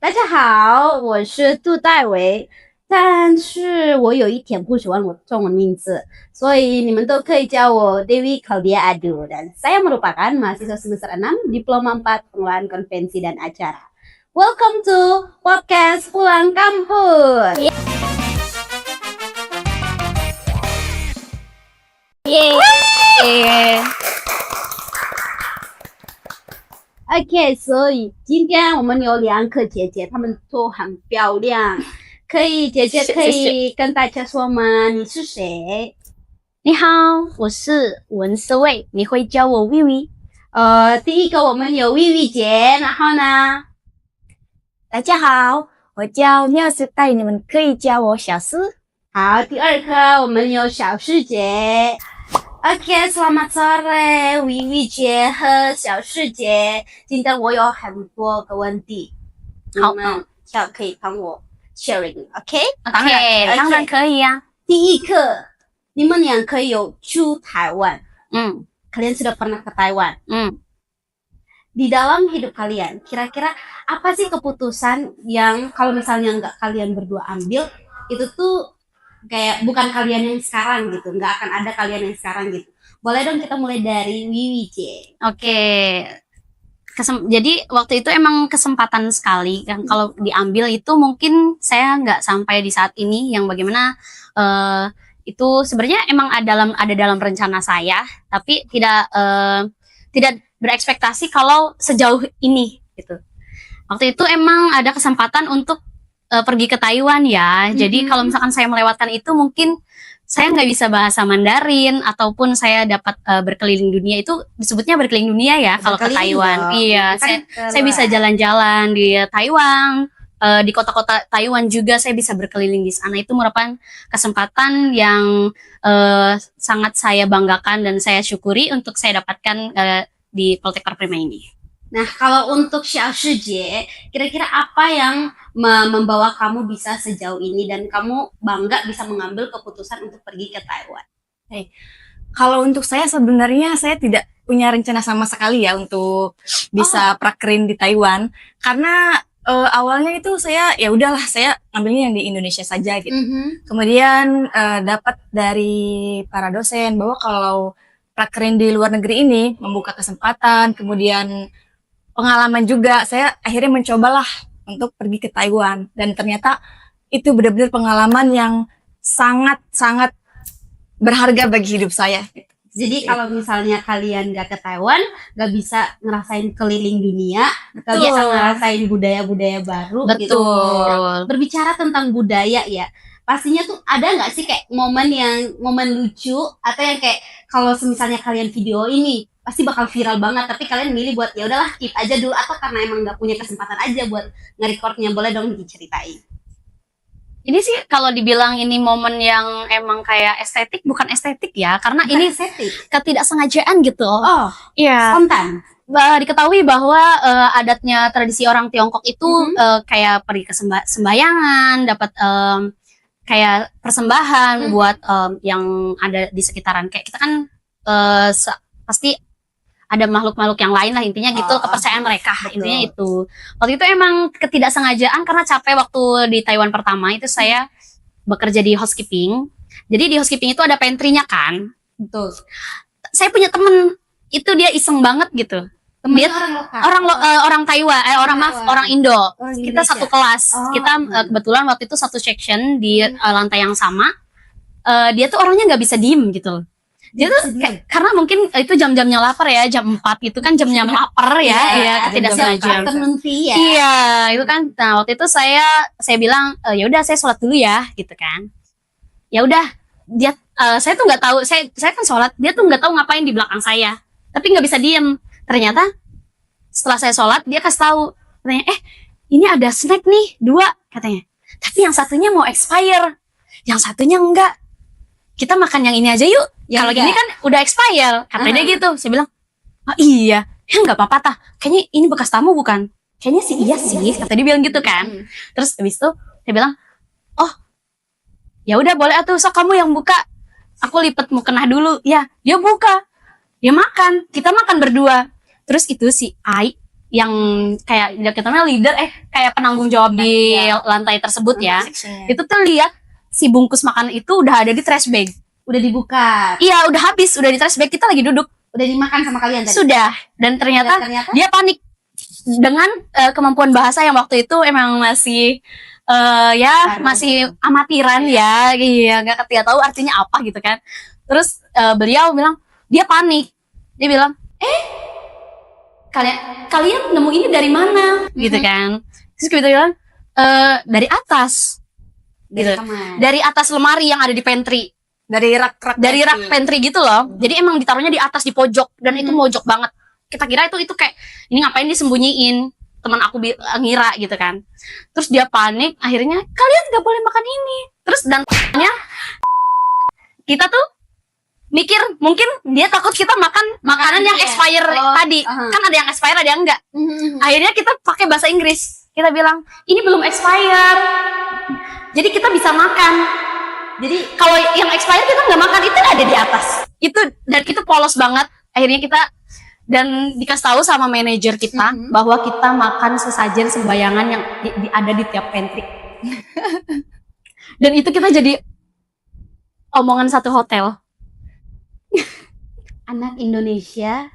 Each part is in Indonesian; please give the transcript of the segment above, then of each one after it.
大家好，我是杜代维，但是我有一点不喜欢我中文名字，所以你们都可以叫我Dewi Claudia Adu dan saya merupakan mahasiswa semester 6 Diploma 4 Pengelolaan Konvensi dan Acara. Welcome to podcast Pulang Kampus. Yeay. OK，所以今天我们有两个姐姐，她们都很漂亮。姐姐可以跟大家说吗？你是谁？你好，我是文思卫，你会叫我 Vivi。第一个我们有 Vivi 姐，然后呢？大家好，我叫廖思代，你们可以叫我小思。好，第二个我们有小师姐。OK， selamat sore Vivi 姐和小师姐。今天我有很多个问题，好，你们可以帮我 sharing，OK？ 当然可以啊。第一个，你们两个有去台湾，kalian sudah pernah ke Taiwan. Di dalam hidup kalian, kira-kira apa sih keputusan yang kalau misalnya nggak kalian berdua ambil, itu tuh kayak bukan kalian yang sekarang gitu, nggak akan ada kalian yang sekarang gitu. Boleh dong kita mulai dari Wiwi, C. Oke. Jadi waktu itu emang kesempatan sekali kan, kalau diambil itu mungkin saya nggak sampai di saat ini yang bagaimana itu sebenarnya emang ada dalam rencana saya, tapi tidak berekspektasi kalau sejauh ini gitu. Waktu itu emang ada kesempatan untuk pergi ke Taiwan ya. Jadi kalau misalkan saya melewatkan itu mungkin saya nggak bisa bahasa Mandarin ataupun saya dapat berkeliling dunia, itu disebutnya berkeliling dunia ya kalau ke Taiwan. Iya, saya bisa jalan-jalan di Taiwan, di kota-kota Taiwan juga saya bisa berkeliling di sana. Itu merupakan kesempatan yang sangat saya banggakan dan saya syukuri untuk saya dapatkan di Politeknik Prima ini. Nah, kalau untuk Xiao Shijie, kira-kira apa yang membawa kamu bisa sejauh ini dan kamu bangga bisa mengambil keputusan untuk pergi ke Taiwan? Kalau untuk saya sebenarnya saya tidak punya rencana sama sekali ya untuk bisa prakerin di Taiwan, karena awalnya itu saya ya udahlah saya ambilnya yang di Indonesia saja gitu. Kemudian dapat dari para dosen bahwa kalau prakerin di luar negeri ini membuka kesempatan, kemudian pengalaman juga. Saya akhirnya mencobalah untuk pergi ke Taiwan dan ternyata itu benar-benar pengalaman yang sangat-sangat berharga bagi hidup saya. Jadi kalau misalnya kalian nggak ke Taiwan, nggak bisa ngerasain keliling dunia, nggak bisa ngerasain budaya-budaya baru. Betul. Gitu. Berbicara tentang budaya ya, pastinya tuh ada nggak sih kayak momen lucu atau yang kayak kalau misalnya kalian video ini pasti bakal viral banget, tapi kalian milih buat ya udahlah keep aja dulu, atau karena emang nggak punya kesempatan aja buat nge-recordnya? Boleh dong diceritain. Ini sih kalau dibilang ini momen yang emang kayak estetik, bukan estetik ya, karena Bukan ini estetik. ketidaksengajaan gitu. Oh, iya. Spontan. Diketahui bahwa adatnya tradisi orang Tiongkok itu kayak pergi ke sembayangan, dapat kayak persembahan buat yang ada di sekitaran. Kayak kita kan pasti ada makhluk-makhluk yang lain lah, intinya gitu, kepercayaan mereka. Betul. Intinya itu. Waktu itu emang ketidaksengajaan karena capek waktu di Taiwan pertama itu saya bekerja di housekeeping. Jadi di housekeeping itu ada pantry-nya kan. Betul. Saya punya temen itu dia iseng banget gitu. Dia orang Taiwan, orang Indo. Kita satu kelas. Kita kebetulan waktu itu satu section di lantai yang sama. Dia tuh orangnya nggak bisa diem gitu. Dia tuh karena mungkin itu jam-jamnya lapar ya, jam 4 itu kan jamnya lapar ya, iya, ketidaksengajaan. Iya, itu kan. Nah, waktu itu saya bilang, ya udah saya sholat dulu ya, gitu kan. Ya udah, dia saya tuh nggak tahu, saya kan sholat, dia tuh nggak tahu ngapain di belakang saya, tapi nggak bisa diem. Ternyata setelah saya sholat, dia kasih tahu, katanya, ini ada snack nih 2 katanya, tapi yang satunya mau expire, yang satunya enggak. Kita makan yang ini aja yuk. Ya, kalau gini kan udah expire, katanya gitu. Saya bilang, iya, ya nggak apa-apa tah. Kayaknya ini bekas tamu bukan? Kayaknya sih iya sih, kata dia bilang gitu kan. Terus habis itu saya bilang, oh, ya udah boleh atuh, sok kamu yang buka. Aku lipet mukena dulu. Ya, dia buka, dia makan, kita makan berdua. Terus itu si Ai yang kayak kita namanya leader kayak penanggung jawab di lantai tersebut ya. Itu tuh lihat si bungkus makanan itu udah ada di trash bag. Udah dibuka. Iya, udah habis, udah di trash bag, kita lagi duduk. Udah dimakan sama kalian tadi? Sudah. Dan ternyata dia panik dengan kemampuan bahasa yang waktu itu emang masih masih amatiran ya. Iya, nggak tahu artinya apa gitu kan. Terus beliau bilang, dia panik. Dia bilang, kalian nemu ini dari mana? Gitu kan. Terus kita bilang, dari atas. Gitu. Dari atas lemari yang ada di pantry. Dari rak pantry gitu loh. Jadi emang ditaruhnya di atas di pojok dan itu mojok banget. Kita kira itu kayak ini ngapain disembunyiin. Teman aku ngira gitu kan. Terus dia panik, akhirnya kalian gak boleh makan ini. Terus dan kita tuh mikir mungkin dia takut kita makan makanan yang expire tadi. Kan ada yang expire, ada yang enggak. Akhirnya kita pakai bahasa Inggris. Kita bilang, ini belum expire. Jadi kita bisa makan. Jadi kalau yang expired kita nggak makan, itu ada di atas. Itu dan itu polos banget. Akhirnya kita dan dikasih tahu sama manajer kita bahwa kita makan sesajen sembayangan yang ada di tiap pantry. Dan itu kita jadi omongan satu hotel. Anak Indonesia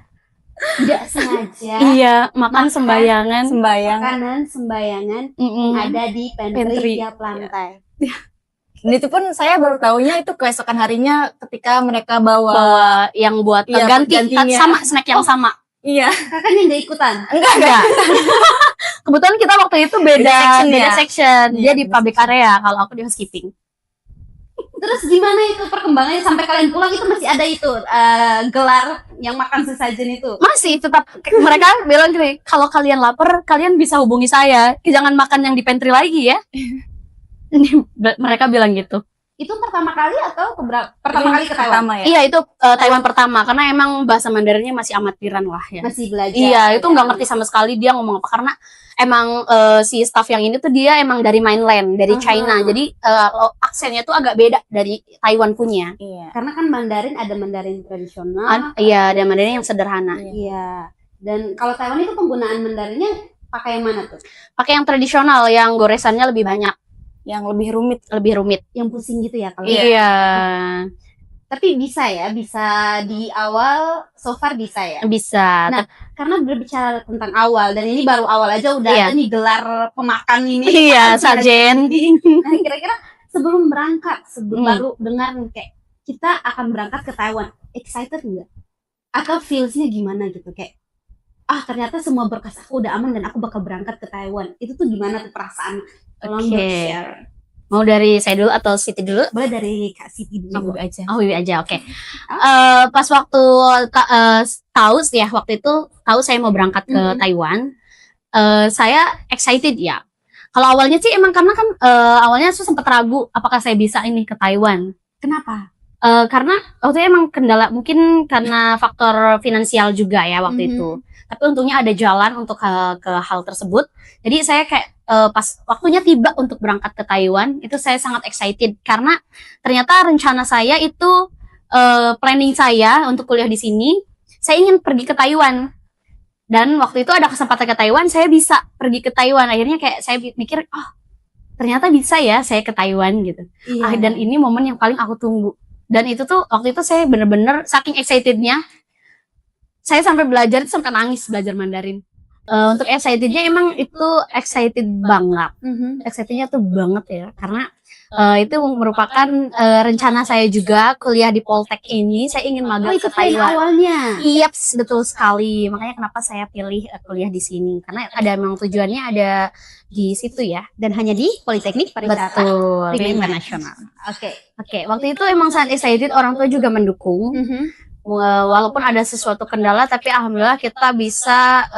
tidak sengaja makan sembayangan makanan sembayangan ada di pantry tiap lantai. Dan itu pun saya baru tahunya itu keesokan harinya ketika mereka bawa yang buat gantinya sama snack yang sama. Iya. Kakaknya nggak ikutan? Enggak. Kebetulan kita waktu itu beda section. Dia di public area, kalau aku di housekeeping. Terus gimana itu perkembangannya sampai kalian pulang itu masih ada itu gelar yang makan sesajen itu? Masih tetap mereka bilang gini, kalau kalian lapar kalian bisa hubungi saya, jangan makan yang di pantry lagi ya. Mereka bilang gitu. Itu pertama kali atau pertama kali ke Taiwan? Ya? Iya itu Taiwan pertama karena emang bahasa Mandarinnya masih amatiran lah ya. Masih belajar. Iya itu nggak ngerti sama sekali dia ngomong apa karena emang si staff yang ini tuh dia emang dari mainland dari China jadi aksennya tuh agak beda dari Taiwan punya. Iya. Karena kan Mandarin ada Mandarin tradisional. Iya ada Mandarin yang sederhana. Iya. Dan kalau Taiwan itu penggunaan Mandarinnya pakai yang mana tuh? Pakai yang tradisional yang goresannya lebih banyak. Yang lebih rumit, yang pusing gitu ya kalau. Iya. Tapi bisa di awal so far bisa ya. Bisa. Nah, karena berbicara tentang awal dan ini baru awal aja udah ada nih gelar pemakan ini. Iya, sarjen. Nah, kira-kira sebelum berangkat, baru dengar kayak kita akan berangkat ke Taiwan, excited nggak? Atau feelsnya gimana gitu kayak ternyata semua berkas aku udah aman dan aku bakal berangkat ke Taiwan. Itu tuh gimana tuh perasaan? Oke. Mau dari saya dulu atau Siti dulu? Boleh dari Kak Siti dulu. Wiwi aja. Oke. Pas waktu waktu itu tahu saya mau berangkat ke Taiwan, saya excited ya. Kalau awalnya sih emang karena kan awalnya saya sempat ragu apakah saya bisa ini ke Taiwan. Kenapa? Karena waktu itu emang kendala mungkin karena faktor finansial juga ya waktu itu. Tapi untungnya ada jalan untuk ke hal tersebut. Jadi saya kayak pas waktunya tiba untuk berangkat ke Taiwan, itu saya sangat excited karena ternyata rencana saya itu planning saya untuk kuliah di sini, saya ingin pergi ke Taiwan. Dan waktu itu ada kesempatan ke Taiwan, saya bisa pergi ke Taiwan. Akhirnya kayak saya mikir, ternyata bisa ya saya ke Taiwan gitu. Iya. Dan ini momen yang paling aku tunggu. Dan itu tuh waktu itu saya bener-bener saking excitednya, saya sampai sampai nangis belajar Mandarin. Untuk excitednya emang itu excited banget. Excitednya tuh banget ya, karena itu merupakan rencana saya juga kuliah di Poltek ini. Saya ingin magang ke Taiwan. Awalnya. Iya, betul sekali. Makanya kenapa saya pilih kuliah di sini, karena ada memang tujuannya ada di situ ya. Dan hanya di Politeknik Pariwisata. Betul. Internasional. Oke. Waktu itu emang sangat excited. Orang tua juga mendukung. Walaupun ada sesuatu kendala, tapi alhamdulillah kita bisa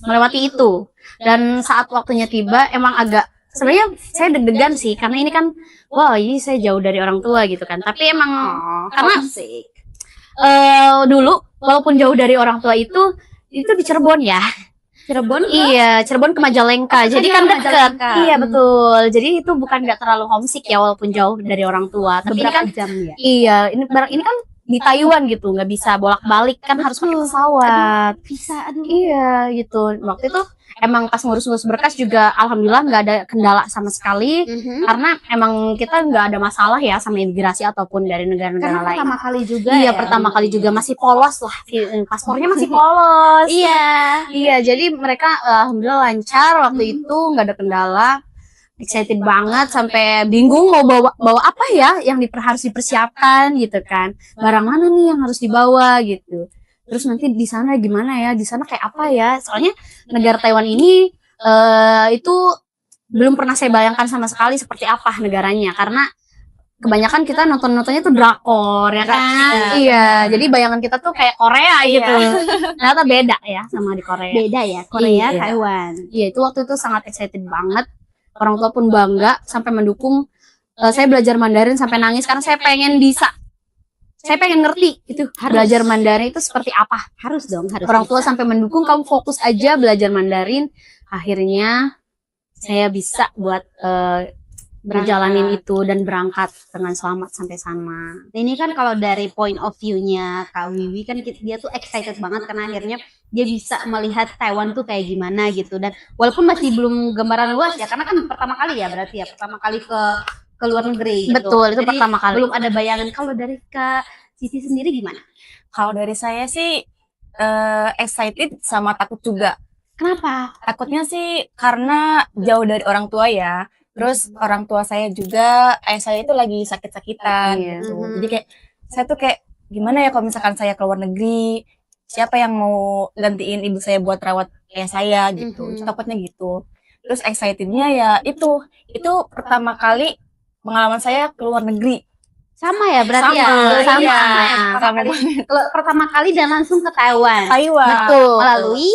melewati itu. Dan saat waktunya tiba, emang agak sebenarnya saya deg-degan sih, karena ini kan, ini saya jauh dari orang tua gitu kan. Tapi emang karena dulu walaupun jauh dari orang tua itu di Cirebon ya. Cirebon? Iya, Cirebon ke Majalengka. Jadi kan dekat. Iya, betul. Jadi itu bukan nggak terlalu homesick ya walaupun jauh dari orang tua. Tapi ini kan jam ya. Iya, ini kan di Taiwan gitu, nggak bisa bolak-balik kan, harus pakai pesawat. Bisa, aduh. Iya gitu. Waktu itu emang pas ngurus-ngurus berkas juga alhamdulillah nggak ada kendala sama sekali, karena emang kita nggak ada masalah ya sama imigrasi ataupun dari negara-negara Karena lain. pertama kali juga Iya, pertama kali juga masih polos lah, paspornya masih polos. Iya, jadi mereka alhamdulillah lancar waktu itu, nggak ada kendala. Excited banget sampai bingung mau bawa apa ya yang harus dipersiapkan gitu kan, barang mana nih yang harus dibawa gitu, terus nanti di sana gimana ya, di sana kayak apa ya, soalnya negara Taiwan ini itu belum pernah saya bayangkan sama sekali seperti apa negaranya, karena kebanyakan kita nontonnya tuh drakor ya kan. Iya, jadi bayangan kita tuh kayak Korea gitu. Ternyata beda ya sama di Korea. Beda ya, Korea, Iya. Taiwan. Iya, itu waktu itu sangat excited banget. Orang tua pun bangga sampai mendukung saya belajar Mandarin sampai nangis karena saya pengen bisa. Saya pengen ngerti itu belajar Mandarin itu seperti apa. Harus dong, harus. Orang tua sampai mendukung, kamu fokus aja belajar Mandarin. Akhirnya saya bisa buat berjalanin itu dan berangkat dengan selamat sampai sana. Ini kan kalau dari point of view-nya Kak Wiwi kan dia tuh excited banget karena akhirnya dia bisa melihat Taiwan tuh kayak gimana gitu, dan walaupun masih belum gambaran luas ya karena kan pertama kali ya, berarti ya pertama kali ke luar negeri gitu. Betul, itu Jadi pertama kali. Belum ada bayangan. Kalau dari Kak Sisi sendiri gimana? Kalau dari saya sih excited sama takut juga. Kenapa? Takutnya sih karena jauh dari orang tua ya. Terus orang tua saya juga, ayah saya itu lagi sakit-sakitan gitu. Jadi kayak saya tuh kayak gimana ya kalau misalkan saya ke luar negeri, siapa yang mau gantiin ibu saya buat rawat ayah saya gitu. Takutnya gitu. Terus excitednya ya itu pertama kali pengalaman saya ke luar negeri. Sama ya berarti ya. Sama. Pertama kali dan langsung ke Taiwan. Betul. Melalui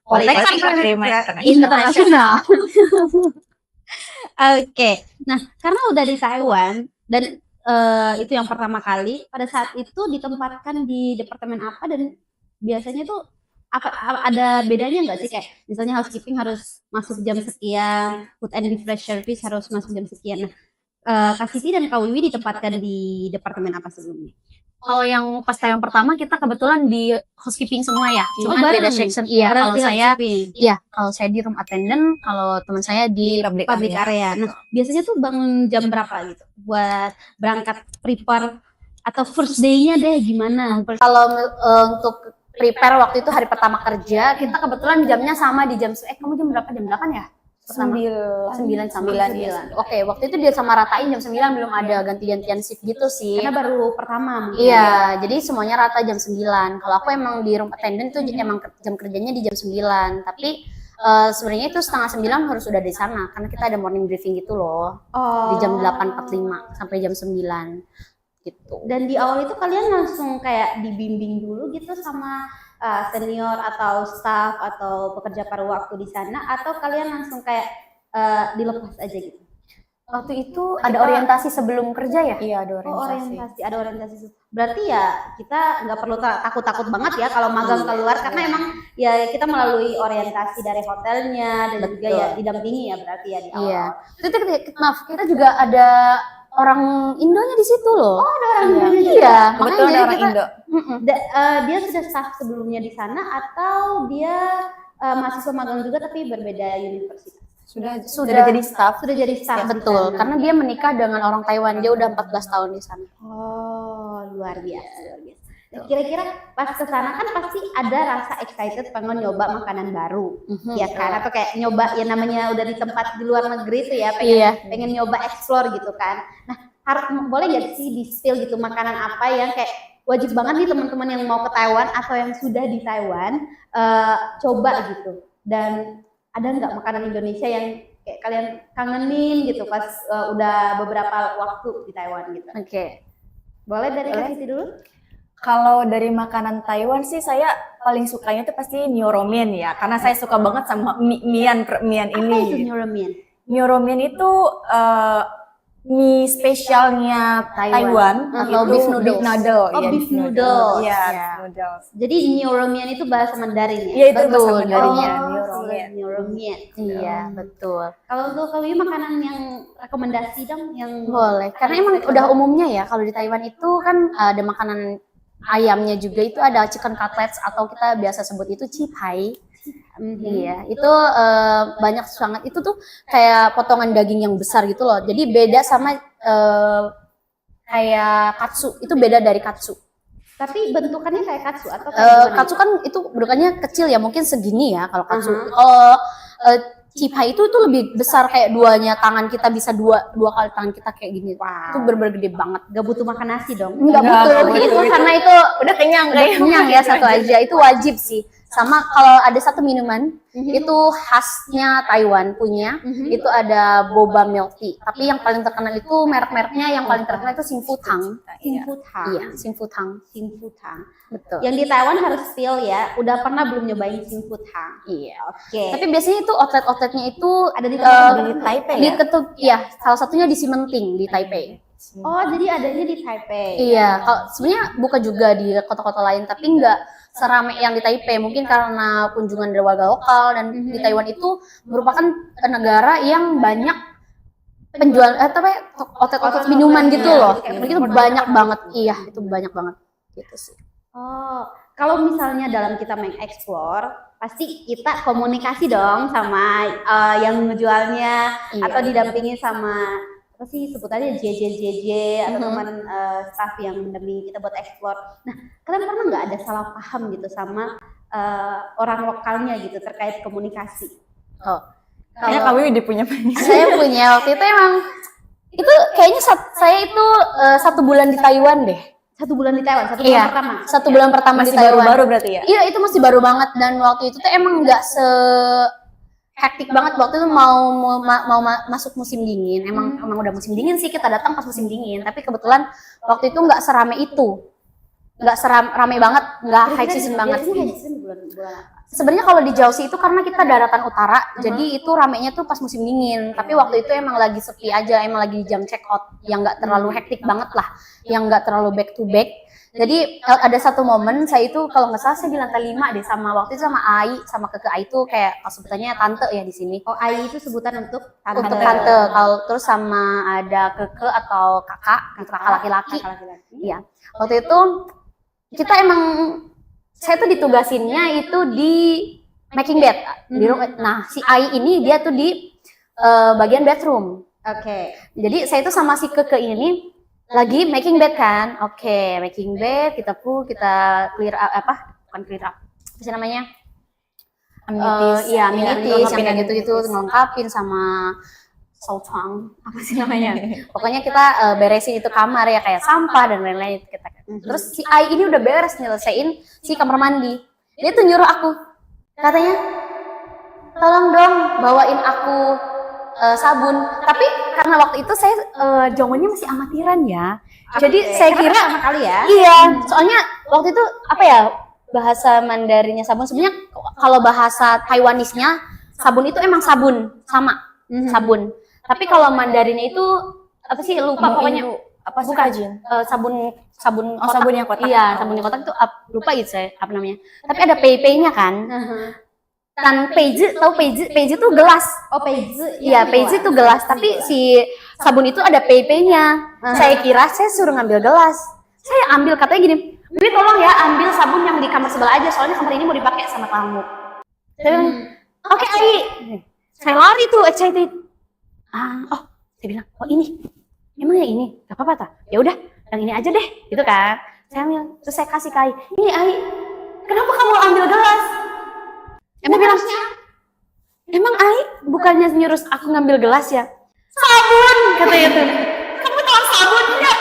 Politeknik Internasional. Oke. Nah, karena udah di Taiwan dan itu yang pertama kali, pada saat itu ditempatkan di departemen apa, dan biasanya tuh ada bedanya nggak sih, kayak misalnya housekeeping harus masuk jam sekian, food and beverage service harus masuk jam sekian. Nah, Kak Siti dan Kak Wiwi ditempatkan di departemen apa sebelumnya? Kalau yang pas yang pertama kita kebetulan di housekeeping semua ya, cuma beda section. Iya, kalau saya di room attendant, kalau teman saya di public area. Nah, biasanya tuh bangun jam berapa gitu buat berangkat prepare, atau first day-nya deh gimana? Kalau untuk prepare waktu itu hari pertama kerja, kita kebetulan jamnya sama di jam kamu jam berapa? Jam 8 ya? 9 sampai 9. Oke, waktu itu dia sama ratain jam 9, belum ada ganti-gantian shift gitu sih. Karena baru pertama mungkin. Iya, jadi semuanya rata jam 9. Kalau aku emang di room attendant tuh emang jam kerjanya di jam 9. Tapi sebenarnya itu setengah 9 harus sudah di sana karena kita ada morning briefing gitu loh. Di jam 8.45 sampai jam 9 gitu. Dan di awal itu kalian langsung kayak dibimbing dulu gitu sama senior atau staff atau pekerja paruh waktu di sana, atau kalian langsung kayak dilepas aja gitu? Waktu itu ada orientasi sebelum kerja ya? Iya, ada orientasi. Ada orientasi. Berarti ya kita nggak perlu takut-takut banget ya kalau magang keluar, karena emang ya kita melalui orientasi dari hotelnya dan juga ya didampingi ya berarti ya di awal. Iya. Maaf, kita juga ada orang Indonya di situ loh. Oh, ada orang Indonya juga. Iya, kebetulan ada orang Indo. Dia sudah staff sebelumnya di sana atau dia mahasiswa magang juga tapi berbeda universitas? Sudah jadi staff. Sudah jadi staff. Ya, betul, karena dia menikah dengan orang Taiwan, dia udah 14 tahun di sana. Oh, luar biasa. Nah, kira-kira pas ke sana kan pasti ada rasa excited pengen nyoba makanan baru, ya kan? Atau kayak nyoba ya namanya udah di tempat di luar negeri tuh ya, pengen nyoba explore gitu kan. Nah, boleh gak sih di spill gitu makanan apa yang kayak wajib banget nih teman-teman yang mau ke Taiwan atau yang sudah di Taiwan coba gitu. Dan ada nggak makanan Indonesia yang kayak kalian kangenin gitu pas udah beberapa waktu di Taiwan gitu? Oke. Boleh dari Kak Siti dulu? Kalau dari makanan Taiwan sih saya paling sukanya tuh pasti Nyoromen ya, karena saya suka banget sama mian ini. Apa itu Nyoromen? Nyoromen itu mie spesialnya Taiwan atau beef noodle. Oh, beef noodle. Iya, noodles. Jadi Nyoromen itu bahasa Mandarin ya? Iya, itu bahasa Mandarinnya. Nyoromen. Iya, betul. Kalau untuk kalian makanan yang rekomendasi dong yang boleh. Karena emang udah umumnya ya kalau di Taiwan itu kan ada makanan ayamnya juga itu ada chicken cutlets atau kita biasa sebut itu cipai. Iya, itu banyak banget. Itu tuh kayak potongan daging yang besar gitu loh. Jadi beda sama kayak katsu. Itu beda dari katsu. Tapi bentukannya kayak katsu atau katsu kan itu bentukannya kecil ya, mungkin segini ya kalau katsu. Kalau cipai itu lebih besar, kayak duanya tangan kita, bisa dua kali tangan kita kayak gini. Wow. Itu bener-bener gede banget. Gak butuh makan nasi dong? Nggak butuh. Itu karena itu udah kenyang ya satu aja. Itu wajib sih. Sama kalau ada satu minuman itu khasnya Taiwan punya, itu ada boba milk tea. Tapi yang paling terkenal itu merek-mereknya yang paling terkenal itu Xingfu-tang. Xingfu-tang. Iya, Xingfu-tang. Xingfu-tang. Betul. Yang di Taiwan harus spill ya. Udah pernah belum nyobain Xingfu-tang? Iya. Oke. Tapi biasanya itu outlet-outletnya itu Ada di Taipei ya? Iya, salah satunya di Ximending di Taipei. Oh, jadi adanya di Taipei. Iya, kalau sebenarnya buka juga di kota-kota lain, tapi nggak seramai yang di Taipei. Mungkin karena kunjungan dari warga lokal, dan di Taiwan itu merupakan negara yang banyak penjual outlet minuman gitu loh. Itu banyak banget. Iya, itu banyak banget gitu sih. Oh, kalau misalnya dalam kita mengeksplor, pasti kita komunikasi dong sama yang menjualnya, atau didampingi sama apa sih sebutannya JJ atau teman staff yang mendampingi kita buat eksplor. Nah, kalian pernah nggak ada salah paham gitu sama orang lokalnya gitu terkait komunikasi? Oh, kayaknya kami udah punya banyak. Saya punya waktu itu emang itu kayaknya saya itu 1 bulan di Taiwan deh. 1 bulan di Taiwan, 1 bulan pertama. 1 bulan pertama Masih di Taiwan. baru-baru berarti ya? Iya, itu masih baru banget, dan waktu itu tuh emang nggak hektik banget. Waktu itu mau masuk musim dingin. Emang udah musim dingin sih, kita datang pas musim dingin. Tapi kebetulan waktu itu nggak serame itu, nggak rame banget, nggak high season banget. Sebenarnya kalau di Jiaoxi itu karena kita daratan utara, jadi itu ramenya tuh pas musim dingin. Tapi waktu itu emang lagi sepi aja, emang lagi jam check out yang nggak terlalu hektik banget lah, yang nggak terlalu back to back. Jadi ada satu momen saya itu kalau nggak salah saya di lantai 5 deh, sama waktu itu sama Ai, sama Keke Ai itu kayak sebutannya tante ya di sini. Oh, Ai itu sebutan untuk tante. Untuk tante. Kalau terus sama ada Keke atau kakak, kakak laki-laki. Iya. Waktu itu kita emang saya tuh ditugasinnya itu di making bed. Nah, si Ai ini dia tuh di bagian bedroom. Oke. Jadi saya tuh sama si Keke ini lagi making bed kan. Oke, making bed, kita clear up, bukan clear up, apa sih namanya? Amenities. Iya, amenities yang kayak gitu-gitu, ngelengkapin sama saucang, apa sih namanya? Pokoknya kita beresin itu kamar ya, kayak sampah dan lain-lain kita. Terus si Ai ini udah beres nyelesain si kamar mandi. Dia tuh nyuruh aku, katanya, tolong dong bawain aku sabun. Tapi karena waktu itu saya jongonnya masih amatiran ya. Jadi saya kira sama kali ya. Iya, soalnya waktu itu apa ya, bahasa Mandarinnya sabun. Sebenarnya kalau bahasa Taiwanisnya sabun itu emang sabun sama sabun. Tapi kalau Mandarinnya itu apa sih, lupa pokoknya. Apa sih? Sabun sabun yang kotak. Iya, sabun yang kotak itu lupa gitu saya apa namanya. Tapi ada pei-peinya kan. Kan peiji, tahu peiji itu gelas. Oh, peiji. Iya, peiji itu gelas, tapi si sabun itu ada pei-peinya. Saya kira saya suruh ngambil gelas. Saya ambil, katanya gini, "Bibi tolong ya ambil sabun yang di kamar sebelah aja, soalnya kamar ini mau dipakai sama tamu." Saya bilang, "Oke, Ai." Saya lari tuh excited. Saya bilang, "Oh, ini. Emang yang ini? Gak apa-apa tak? Ya udah, yang ini aja deh." Gitu kan. Saya ambil, terus saya kasih ke Ai. "Ini Ai, kenapa kamu ambil gelas?" Emang bilang, "Emang Ai bukannya nyuruh aku ngambil gelas ya?" "Sabun," katanya tuh. "Kamu tahu sabun enggak?"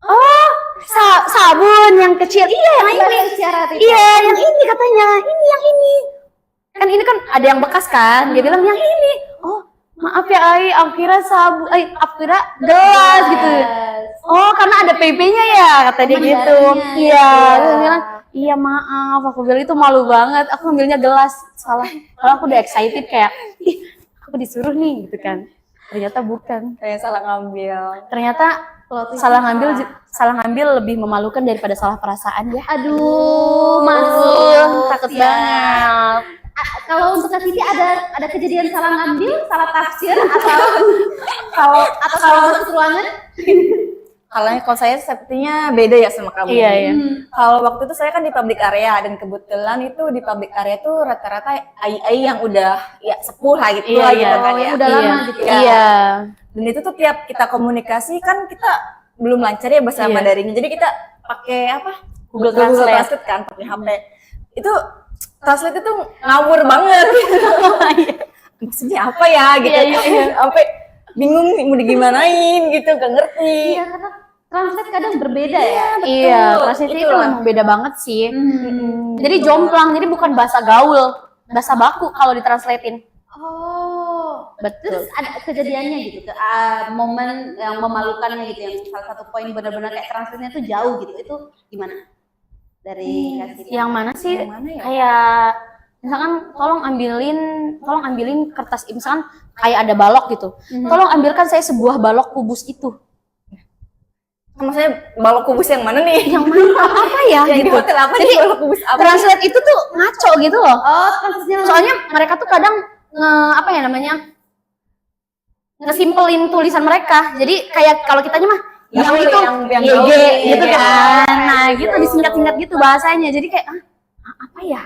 "Oh, sabun yang kecil." "Iya, yang ini." "Iya, yang ini katanya. Ini yang ini." Kan ini kan ada yang bekas kan. Dia bilang yang ini. "Oh, maaf ya Ai, aku kira sabun, aku kira gelas gitu." "Oh, karena ada PP-nya ya," kata dia gitu. Iya, dia bilang, "Iya maaf," aku bilang, itu malu banget, aku ngambilnya gelas, salah. Kalau aku udah excited kayak, ih aku disuruh nih gitu kan. Ternyata bukan. Kayak salah ngambil. Ternyata salah ngambil lebih memalukan daripada salah perasaan ya. Aduh, masuk. Takut banget. Kalau untuk Kak Siti ada kejadian salah ngambil, salah tafsir atau salah masuk ruangan? Kalau saya sepertinya beda ya sama kamu. Iya, iya. Kalau waktu itu saya kan di public area dan kebetulan itu di public area itu rata-rata AI yang udah ya sepuh lah gitu Iya, lah iya. gitu kan ya. Udah lama gitu ya. Iya. Dan itu tuh tiap kita komunikasi kan kita belum lancar ya bahasa Iya. Mandarinnya. Jadi kita pakai apa? Google Translate. Kan pakai HP. Itu translate itu ngawur banget. Maksudnya apa ya gitu. Sampai bingung mau digimanain gitu, gak ngerti. Iya, karena translate kadang berbeda ya. Iya, translate itu memang beda banget sih. Jadi jomplang, jadi bukan bahasa gaul, bahasa baku kalau ditranslatein. Oh, Betul. terus ada kejadiannya gitu, momen yang memalukannya gitu, yang salah satu poin benar-benar kayak translate-nya tuh jauh gitu, itu gimana? Dari kasih Yang mana sih? Yang mana ya? Kayak misalkan tolong ambilin kertas, misalkan kayak ada balok gitu. Tolong ambilkan saya sebuah balok kubus itu. Sama saya balok kubus yang mana nih? Yang mana? Apa ya Yang di gitu. hotel apa Jadi nih balok kubus apa? translate itu tuh ngaco gitu loh. Oh, translate-nya Soalnya mereka tuh kadang apa ya namanya? Ngesimpelin tulisan mereka. Jadi kayak kalau kitanya mah yang itu yang GG gitu iya. kan. Nah, gitu disingkat-singkat gitu bahasanya. Jadi kayak apa ya?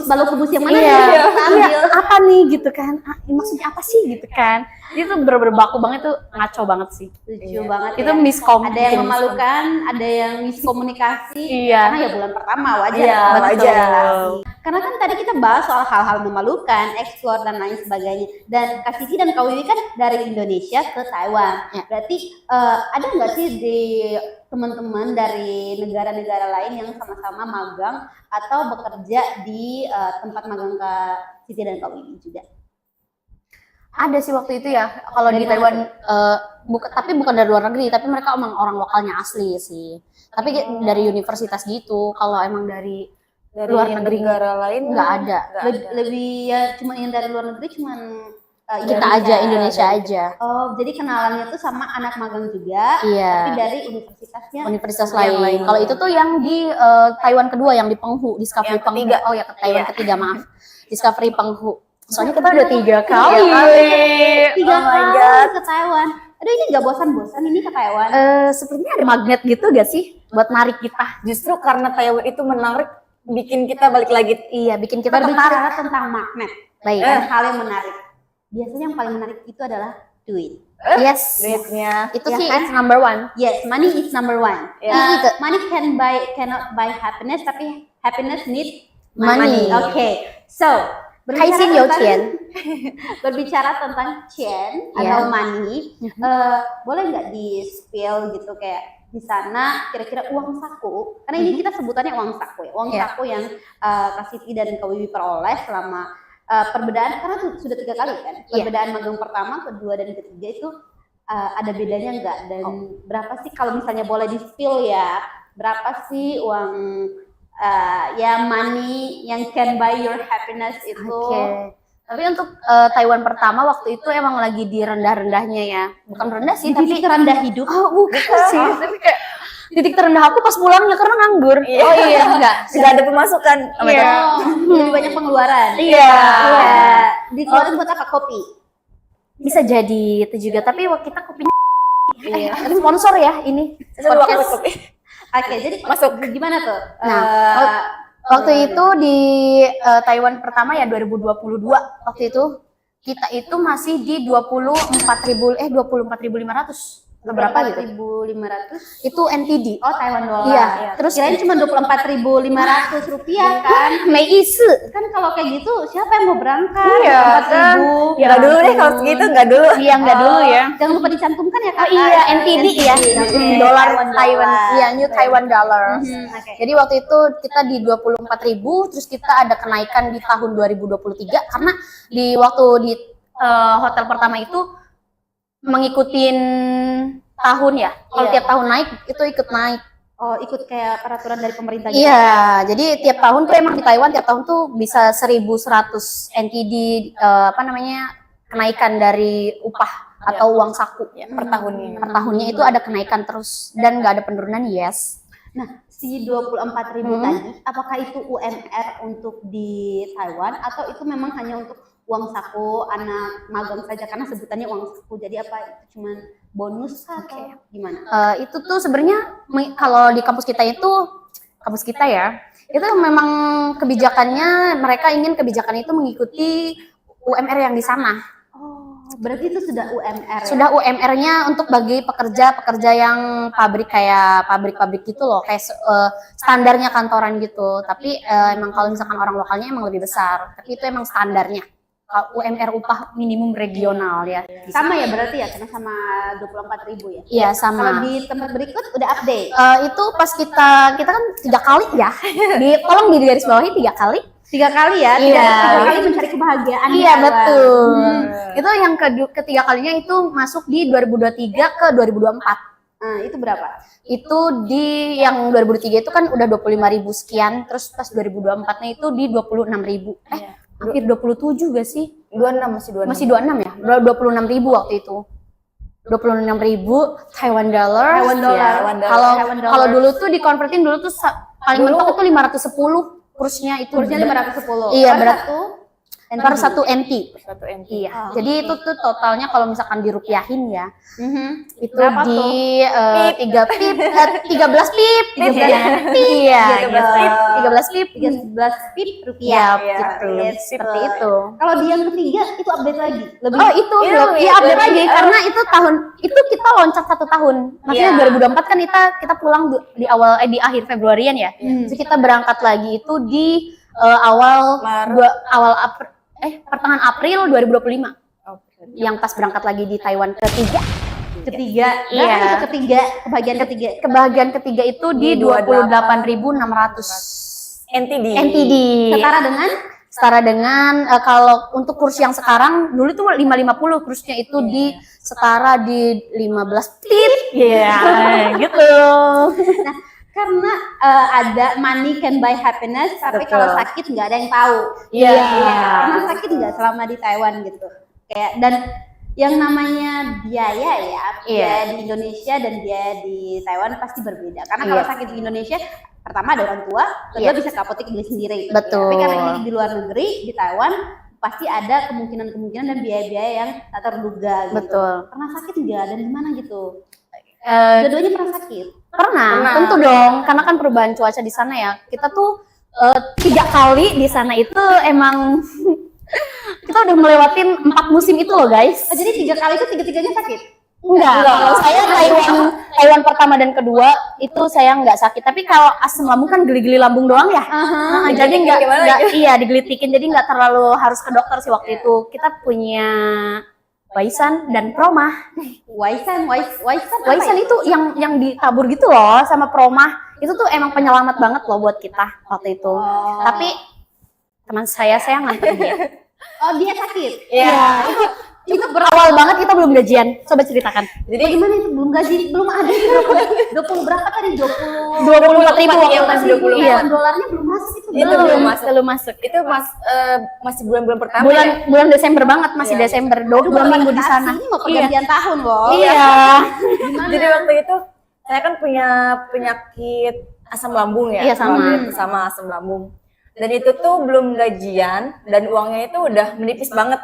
balok kubus yang mana Iya, nih yang kita ambil? iya, apa nih gitu kan? Maksudnya apa sih gitu kan? Itu bener-bener baku banget tuh, ngaco banget sih. Lucu banget Itu ya. miskom. Ada yang memalukan, ada yang miskomunikasi. Iya. Karena ya bulan pertama wajar. Iya, betul. wajar. Karena kan tadi kita bahas soal hal-hal memalukan, explore dan lain sebagainya. Dan Kak Siti dan Kak Wiwi kan dari Indonesia ke Taiwan. Ya. Berarti ada nggak sih di teman-teman dari negara-negara lain yang sama-sama magang atau bekerja di tempat magang Kak Siti dan Kak Wiwi juga? Ada sih waktu itu ya, kalau di Taiwan, tapi bukan dari luar negeri, tapi mereka emang orang lokalnya asli sih. Tapi dari universitas gitu, kalau emang dari luar negeri negara lain nggak ada. Lebih ya cuman yang dari luar negeri cuman Kita aja, Indonesia aja. Oh, jadi kenalannya tuh sama anak magang juga, Iya. tapi dari universitasnya. Universitas Yang lain. lain. Kalau itu tuh yang di Taiwan kedua, yang di Penghu, Discovery Yang Penghu. ketiga. Oh ya, ke Taiwan Iya. ketiga, maaf. Discovery Penghu. Soalnya kita udah 3 kali. Tiga Oh my kali God. ke Taiwan. Aduh, ini nggak bosan-bosan ini ke Taiwan. Sepertinya ada magnet gitu gak sih buat narik kita? Justru karena Taiwan itu menarik, bikin kita balik lagi. Iya, bikin kita tertarik. Berbicara tentang magnet Baik. dan hal yang menarik. Biasanya yang paling menarik itu adalah duit. Yes. Duitnya. Itu Ya sih kan? it's number one. Yes, money is number one. Ya. Money cannot buy happiness, tapi happiness need Money. Oke, so Kaisin Youqian. berbicara tentang Chen Ya. atau money, boleh nggak di spill gitu kayak di sana kira-kira uang saku? Karena ini kita sebutannya uang saku ya, uang Ya. saku yang Kak Siti dan Kak Wiwi peroleh selama perbedaan, karena sudah 3 kali kan, perbedaan magang pertama, kedua dan ketiga itu ada bedanya nggak, dan berapa sih kalau misalnya boleh di spill ya, berapa sih uang ya money yang can buy your happiness itu? Oke. Tapi untuk Taiwan pertama waktu itu emang lagi di rendah-rendahnya ya. Bukan rendah sih, tapi Titik terendah hidup. oh bukan sih. Tapi kayak titik terendah aku pas pulangnya karena nganggur. Oh iya, enggak. Sudah ada pemasukan. Oh my Iya. God. Lebih banyak pengeluaran. Iya. Dikeluarin buat apa? Kopi. Bisa jadi itu juga, tapi kita kopinya sponsor ya ini. Saya dua kali Podcast. kopi. Oke, jadi Masuk. gimana tuh? Nah, waktu itu di Taiwan pertama ya 2022, waktu itu kita itu masih di 24.500 berapa gitu. 1.500 Itu NTD. Oh, Taiwan dolar. Iya, terus kirain cuma 24.500 rupiah kan? Mei Ise. Kan kalau kayak gitu siapa yang mau berangkat? Iya, 24.000. Ya nggak dulu deh kalau segitu, nggak dulu. Iya, enggak dulu ya. Jangan lupa dicantumkan ya, Kak. Iya, NTD ya. Dolar Taiwan. Iya, New Taiwan Dollar. Oke. Jadi waktu itu kita di 24.000, terus kita ada kenaikan di tahun 2023 karena di waktu di hotel pertama itu mengikutin tahun ya. Kalau Iya. tiap tahun naik itu ikut naik. Oh, ikut kayak peraturan dari pemerintah gitu. Iya, jadi tiap tahun tuh emang di Taiwan tiap tahun tuh bisa 1.100 NTD kenaikan dari upah atau uang saku ya, Per tahunnya. per tahunnya itu ada kenaikan terus dan nggak ada penurunan, yes. Nah, si 24.000 tadi, apakah itu UMR untuk di Taiwan atau itu memang hanya untuk uang saku anak magang saja karena sebutannya uang saku. Jadi apa itu cuman bonus atau gimana? Itu tuh sebenarnya kalau di kampus kita ya, itu memang kebijakannya mereka ingin kebijakan itu mengikuti UMR yang di sana. Berarti itu sudah UMR. Sudah ya? UMR-nya untuk bagi pekerja yang kayak pabrik gitu loh, kayak standarnya kantoran gitu. Tapi emang kalau misalkan orang lokalnya emang lebih besar, tapi itu emang standarnya. UMR upah minimum regional ya. Sama ya berarti ya, karena sama 24.000 ya? Iya sama. Kalau di tempat berikut udah update? Itu pas kita kan 3 kali ya, tolong di garis bawahi 3 kali. 3 kali ya? Iya. 3 kali mencari kebahagiaan. Iya betul. Itu yang ketiga kalinya itu masuk di 2023 ke 2024. Itu berapa? Itu di yang 2023 itu kan udah 25.000 sekian, terus pas 2024-nya itu di 26.000. Hampir 27 gak sih? 26 Masih 26 ya? 26.000 waktu itu. 26.000 Taiwan dollar. Kalau dulu tuh dikonvertin dulu tuh paling mentok itu 510 kursnya itu. Kursnya 510. Iya, per satu NT. Iya. Jadi itu tuh totalnya kalau misalkan dirupiahin ya. Itu berapa di 13 pip. Iya, 13 pip. 13 pip rupiah. Gitu. Seperti itu. Kalau di yang ketiga itu update lagi. Itu update lagi karena itu kita loncat 1 tahun. Maksudnya 2024 kan kita pulang di akhir Februarian ya. Jadi kita berangkat lagi itu di pertengahan April 2025. Yang pas berangkat lagi di Taiwan ketiga. Iya. Kebahagiaan ketiga itu di 28.600 NTD. Setara dengan kalau untuk kurs yang sekarang dulu itu 550 kursnya itu setara di 15 pip. Gitu. Nah, karena ada money can buy happiness, tapi kalau sakit nggak ada yang tahu. Karena sakit nggak selama di Taiwan gitu. Dan yang namanya biaya biaya di Indonesia dan biaya di Taiwan pasti berbeda. Karena kalau sakit di Indonesia, pertama ada orang tua, kedua bisa ke apotek beli sendiri. Betul. Tapi karena ini di luar negeri, di Taiwan pasti ada kemungkinan dan biaya-biaya yang tak terduga. Gitu. Betul. Pernah sakit nggak dan gimana gitu? Dua-duanya pernah sakit? Pernah, tentu dong. Karena kan perubahan cuaca di sana ya. Kita tuh 3 kali di sana itu emang kita udah melewatin 4 musim itu loh guys. Jadi 3 kali itu 3-3-nya sakit? Enggak. Kalau saya Taiwan pertama dan kedua itu saya nggak sakit. Tapi kalau asam lambung kan geli-geli lambung doang ya. Jadi nggak digelitikin. Jadi nggak terlalu harus ke dokter sih waktu itu. Kita punya Waisan dan Promah. Waisan itu yang ditabur gitu loh sama Promah. Itu tuh emang penyelamat banget loh buat kita waktu itu. Tapi teman saya nganter dia. Oh, dia sakit? Iya. Itu berawal banget kita belum gajian. Coba ceritakan. Jadi gimana itu belum gaji? Belum ada 20 berapa tadi? 24.000 waktu itu. Iya. Dolarnya belum masuk itu. Belum masuk. Itu masih bulan-bulan pertama. Bulan Desember banget, masih Desember. 2 minggu di sana. Ini mau pergantian tahun loh. Iya. Jadi waktu itu saya kan punya penyakit asam lambung ya. Iya, sama asam lambung. Dan itu tuh belum gajian dan uangnya itu udah menipis banget.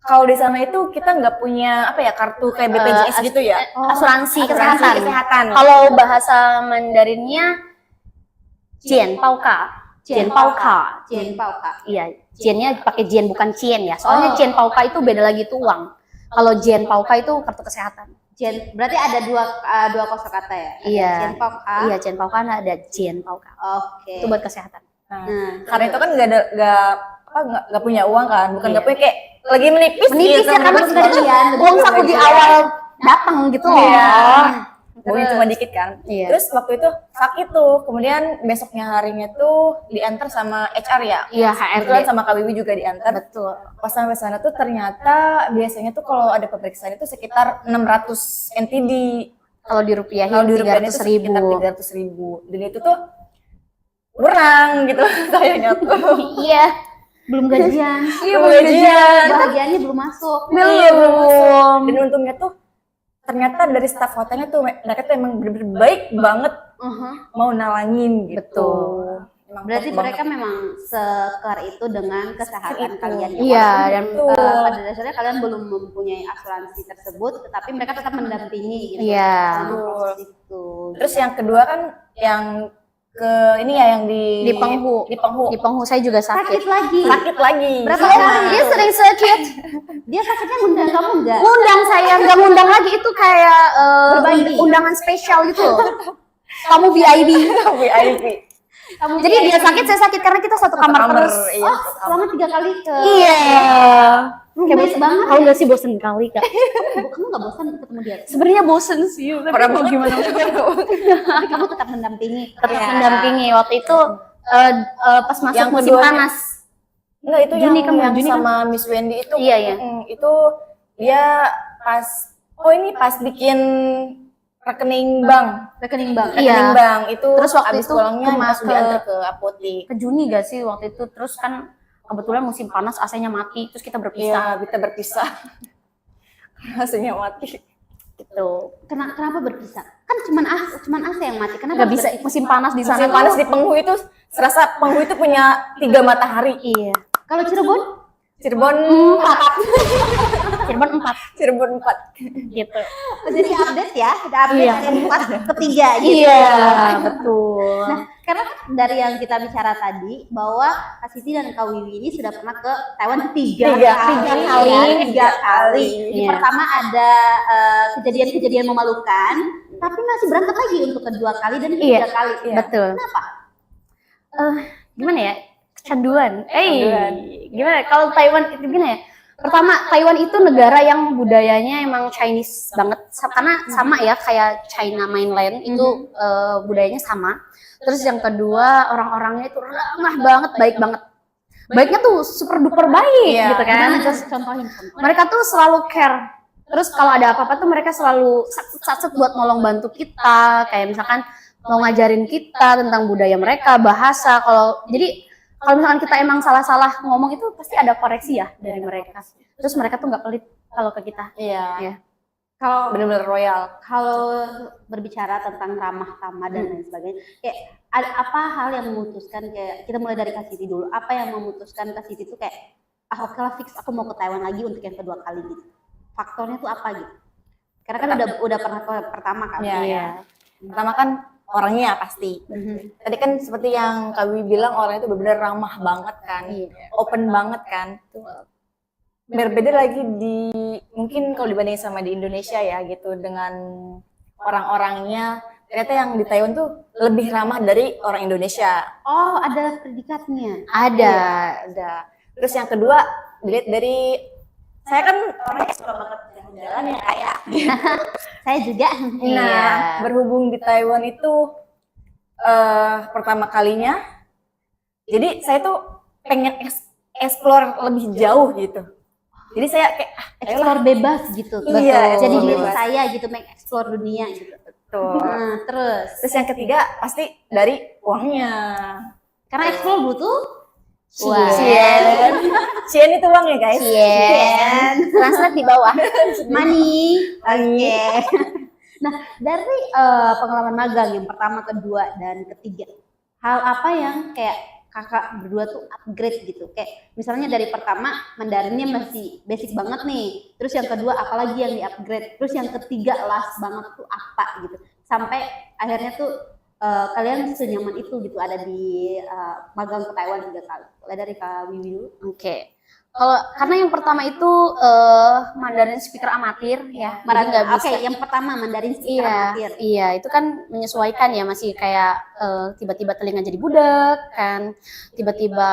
Kalau di sana itu kita nggak punya kartu kayak BPJS gitu ya, asuransi kesehatan. Kalau bahasa Mandarinnya Jian Pauka. Iya, Jiannya pakai Jian bukan Cien ya. Soalnya Jian Pauka itu beda lagi itu uang. Kalau Jian Pauka itu kartu kesehatan. Jian berarti ada dua kosakata ya? Iya. Jian Pauka. Iya, Jian Pauka ada Jian Pauka. Oke. Itu buat kesehatan. Karena itu kan nggak punya uang kan, bukan nggak punya kayak lagi menipis ya karena uang saku di awal datang gitu loh. Uangnya cuma dikit kan. Terus waktu itu sakit tuh, kemudian besoknya harinya tuh diantar sama HR ya. Iya, HRD. Kebetulan sama Kak Wiwi juga diantar. Betul. Pas sampai sana tuh ternyata biasanya tuh kalau ada pemeriksaan itu sekitar 600 NTD. Kalau dirupiahin 300.000. Dan itu tuh kurang gitu kayaknya tuh. Iya. Belum gajian. Belum gajian. Bahagiannya belum masuk. Belum. Dan untungnya tuh ternyata dari staf hotelnya tuh mereka tuh emang bener-bener baik banget mau nalangin gitu. Betul. Berarti mereka memang sekar itu dengan kesehatan kalian. Iya, dan pada dasarnya kalian belum mempunyai asuransi tersebut, tetapi mereka tetap mendampingi gitu. Iya. Terus yang kedua kan yang ini ya yang di Penghu. Di Penghu saya juga sakit. Sakit lagi. Berapa kali? Dia sering sakit. Dia sakitnya ngundang kamu enggak? Ngundang saya, enggak ngundang lagi, itu kayak undangan spesial gitu. Kamu VIP. VIP. Jadi dia sakit, saya sakit karena kita satu kamar terus. Iya, oh, selama 3 kali ke. Iya. Kayak bosan banget. Kamu nggak sih bosen kali Kak? Kamu nggak bosan ketemu dia? Sebenarnya bosen sih. Tapi mau gimana? Tapi kamu tetap mendampingi. Mendampingi waktu itu pas masuk Yang musim keduanya- panas. Enggak, itu Juni kan, yang Juni sama Miss Wendy itu. Iya, iya. Itu dia pas bikin rekening bank. Rekening bank. Rekening Iya. bank itu Terus waktu abis itu pulangnya langsung ke- diantar ke apotek. Ke Juni gak sih waktu itu? Terus kan kebetulan musim panas, AC-nya mati, terus kita berpisah. Iya, kita berpisah. Rasanya mati. Gitu. Kenapa berpisah? Kan cuman AC yang mati. Kenapa Gak bisa musim panas di sana. Musim panas di Penghu itu serasa Penghu itu punya 3 matahari. Iya. Kalau Cirebon? Cirebon 4. Cirebon 4. Gitu. Jadi update ya, ada update Iya. dari 4 ke 3 gitu. Iya, betul. Nah, karena dari yang kita bicara tadi bahwa Kak Siti dan Kak Wiwi ini sudah pernah ke Taiwan 3 kali. Iya. Pertama ada kejadian-kejadian memalukan, tapi masih berangkat lagi untuk kedua kali dan ketiga kali. Betul. Kenapa? Gimana ya? Kecanduan. Gimana? Kalau Taiwan itu gimana ya? Pertama, Taiwan itu negara yang budayanya emang Chinese banget. Karena sama ya kayak China mainland itu budayanya sama. Terus yang kedua, orang-orangnya itu ramah banget, baik banget. Baiknya tuh super duper baik gitu kan. Gimana? Terus Contohin. mereka tuh selalu care. Terus kalau ada apa-apa tuh mereka selalu satset buat nolong bantu kita. Kayak misalkan mau ngajarin kita tentang budaya mereka, bahasa. Kalau misalkan kita emang salah-salah ngomong itu pasti ada koreksi ya dari mereka. Terus mereka tuh nggak pelit kalau ke kita. Iya. Kalau Benar-benar royal. kalau berbicara tentang ramah tamah dan lain sebagainya, kayak apa hal yang memutuskan, kayak kita mulai dari Kak Siti dulu, apa yang memutuskan Kak Siti itu kayak oke lah fix aku mau ke Taiwan lagi untuk yang kedua kali gitu. Faktornya tuh apa gitu? Karena kan udah pernah ke pertama kan. Iya. Pertama kan orangnya pasti. Tadi kan seperti yang Kak Wiwi bilang, orangnya itu benar-benar ramah banget kan. Open banget kan. Berbeda lagi mungkin kalau dibanding sama di Indonesia ya gitu, dengan orang-orangnya. Ternyata yang di Taiwan tuh lebih ramah dari orang Indonesia. Oh, ada predikatnya. Ada. Ada. Terus yang kedua, dilihat dari, saya kan orangnya suka banget jalan-jalan ya kayak. Saya juga. Nah, berhubung di Taiwan itu pertama kalinya, jadi saya tuh pengen explore lebih jauh gitu. Jadi saya kayak Explore bebas gitu. Iya, Jadi explore diri bebas. saya gitu, mengeksplor dunia gitu. betul. Nah, terus Terus yang ketiga pasti dari uangnya. karena explore butuh Cien. Cien itu uang ya guys. Cien. Translate di bawah. money. Oke. Nah, dari pengalaman magang yang pertama, kedua, dan ketiga, hal apa yang kayak kakak berdua tuh upgrade gitu? Kayak misalnya dari pertama Mandarinnya masih basic banget nih, terus yang kedua apalagi yang di upgrade, terus yang ketiga last banget tuh apa gitu, sampai akhirnya tuh kalian senyaman itu gitu ada di magang ke Taiwan 3 kali. Mulai dari Kak Wiwi dulu. Oke. Karena yang pertama itu Mandarin speaker amatir ya, jadi nggak bisa. Oke, yang pertama Mandarin speaker amatir. Iya, itu kan menyesuaikan ya, masih kayak tiba-tiba telinga jadi budak kan, tiba-tiba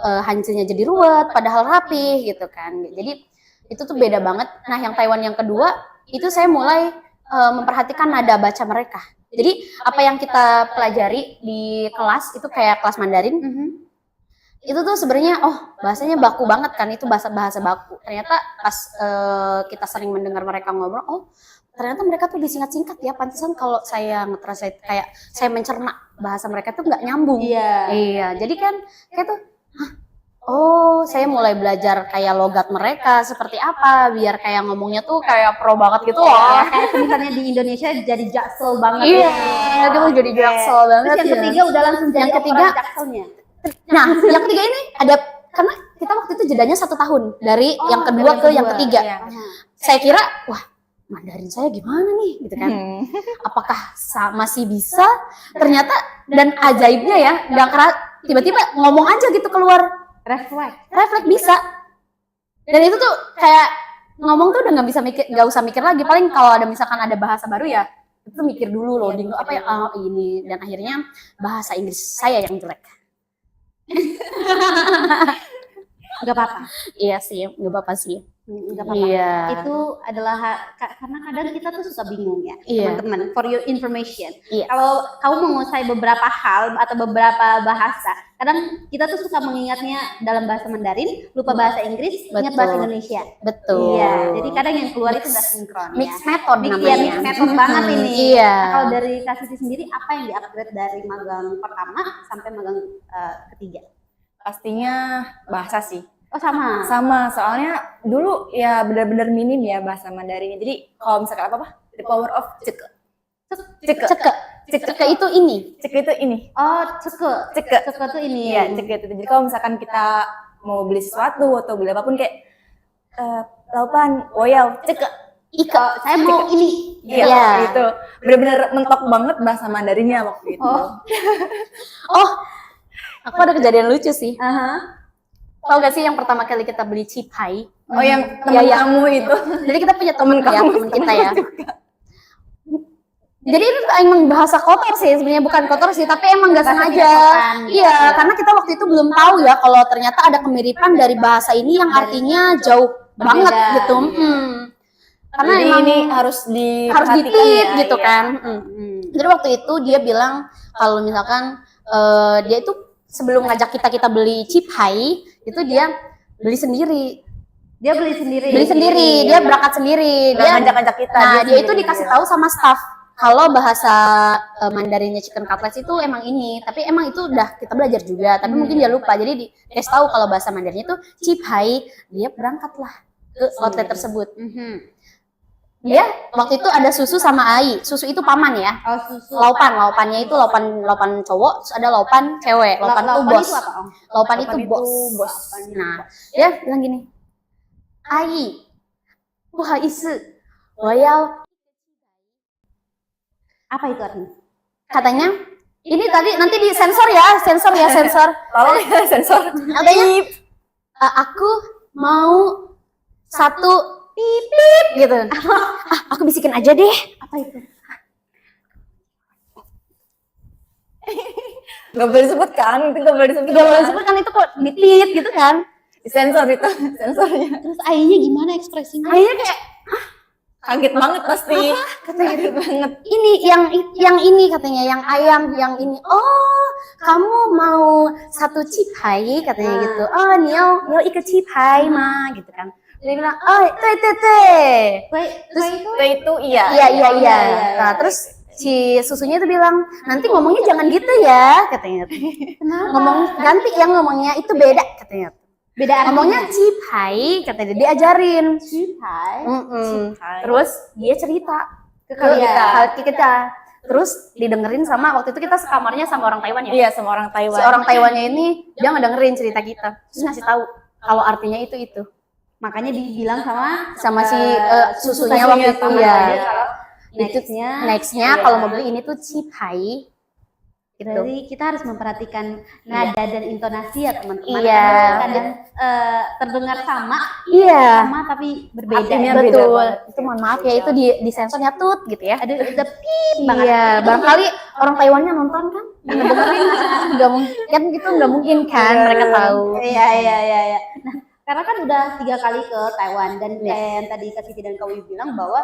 hancurnya jadi ruwet, padahal rapi gitu kan. Jadi itu tuh beda banget. Nah, yang Taiwan yang kedua itu saya mulai memperhatikan nada baca mereka. Jadi apa yang kita pelajari di kelas itu kayak kelas Mandarin. Itu tuh sebenarnya bahasanya baku banget kan, itu bahasa baku. Ternyata pas kita sering mendengar mereka ngobrol, ternyata mereka tuh disingkat-singkat ya. Pantesan kalau saya nge-translate kayak saya mencerna bahasa mereka tuh nggak nyambung. Iya. Iya, jadi kan kayak tuh Oh, saya mulai belajar kayak logat mereka seperti apa, biar kayak ngomongnya tuh kayak pro banget gitu loh. Ya, kayak misalnya di Indonesia jadi jaksel banget. Iya, dia mau jadi jaksel banget. Terus yang ketiga udah langsung jadi jakselnya. Nah, yang ketiga ini ada karena kita waktu itu jedanya 1 tahun dari yang kedua ke yang ketiga. Saya kira, wah Mandarin saya gimana nih, gitu kan? Apakah masih bisa? Ternyata dan ajaibnya ya, nggak tiba-tiba ngomong aja gitu keluar. Refleks bisa. Dan itu tuh kayak ngomong tuh udah nggak usah mikir lagi. Paling kalau ada misalkan ada bahasa baru ya itu mikir dulu loading apa ya ini, dan akhirnya bahasa Inggris saya yang jelek. Gak apa-apa. Iya sih, gak apa-apa sih. Gak apa-apa. Iya. Itu adalah karena kadang kita tuh suka bingung ya, teman-teman. For your information, kalau kamu menguasai beberapa hal atau beberapa bahasa, kadang kita tuh suka mengingatnya dalam bahasa Mandarin, lupa bahasa Inggris, ingat bahasa Indonesia. Betul. Iya. Jadi kadang yang keluar itu nggak sinkron. Mix method namanya. Iya, mix method banget ini. Iya. Nah, kalau dari Kak Siti sendiri, apa yang di-upgrade dari magang pertama sampai magang ketiga? Pastinya bahasa sih. Oh sama. Sama, soalnya dulu ya benar-benar minim ya bahasa Mandarinnya. Jadi kalau misalkan apa? The power of ceke. Ceke itu ini. Ceke itu ini. Oh, ceke. Ceke itu ini. Iya, ceke itu. Jadi kalau misalkan kita mau beli sesuatu atau beli apapun kayak laupan, woyau, ceke. Ika, saya mau ini. Iya, itu. Benar-benar mentok banget bahasa Mandarinnya waktu itu. Oh, aku ada kejadian lucu sih. Tahu gak sih yang pertama kali kita beli cipai? Oh, yang teman kamu itu. Jadi kita punya teman kita ya. Jadi itu emang bahasa kotor sih, sebenarnya bukan kotor sih, tapi emang nggak sengaja. Iya, karena kita waktu itu belum tahu ya kalau ternyata ada kemiripan dari bahasa ini yang artinya jauh banget gitu. Karena jadi emang ini harus ditip gitu kan. Jadi waktu itu dia bilang kalau misalkan dia itu sebelum ngajak kita beli cipai, itu dia beli sendiri. Dia berangkat sendiri. Dia ngajak kita. Nah, dia itu dikasih tahu sama staff kalau bahasa Mandarinnya chicken cutlets itu emang ini, tapi emang itu udah kita belajar juga, tapi mungkin dia lupa. Jadi dikasih tahu kalau bahasa Mandarinnya itu cipai, dia berangkatlah ke outlet tersebut. Dia waktu itu ada susu sama ai. Susu itu paman ya. Oh, susu. Laupannya itu laupan cowok, terus ada laupan cewek. Laupan itu bos. Laupan itu bos. Nah, dia bilang gini. Ai, buha isi, wayao. Apa itu artinya? Katanya, ini tadi nanti di sensor ya. Tolong ya sensor. Katanya, aku mau satu pip gitu. Aku bisikin aja deh. Apa itu? Gak boleh disebut kan? Itu gak boleh disebut. Gak boleh disebut kan, itu kok ditit gitu kan. Sensor itu, sensornya. Terus ayahnya gimana ekspresinya? Ayahnya kayak kaget banget pasti. Katanya kaget banget. Ini yang ini katanya, yang ayam yang ini. Oh, kamu mau satu cipai katanya gitu. Oh, niao ikut cipai mah gitu kan. Dia bilang, oh, itu iya. Nah, terus si susunya itu bilang, nanti ngomongnya jangan gitu ya, katanya. Kenapa? Ngomongnya itu beda, katanya. Beda ngomongnya cipai, katanya. Diajarin. Cipai. Terus dia cerita ke kita. Terus didengerin sama, waktu itu kita sekamarnya sama orang Taiwan ya? Iya, sama orang Taiwan. Si orang Taiwannya ini, dia ngedengerin cerita kita. Terus ngasih tahu kalau artinya itu. Makanya dibilang sama si susunya waktu itu ya. Nextnya kalau mau beli ini tuh cipai. Gitu. Jadi kita harus memperhatikan nada dan intonasi ya teman-teman. Iya. Kadang terdengar sama, tapi berbeda. Artinya betul. Beda itu mohon maaf ya, itu di sensornya tut gitu ya. Ada pip banget. Iya, barangkali orang Taiwannya nonton kan, dengerin nggak mungkin kan, gitu nggak mungkin kan mereka tahu. Iya. Nah, karena kan udah 3 kali ke Taiwan dan yang tadi Kak Siti dan Kak Wiwi bilang bahwa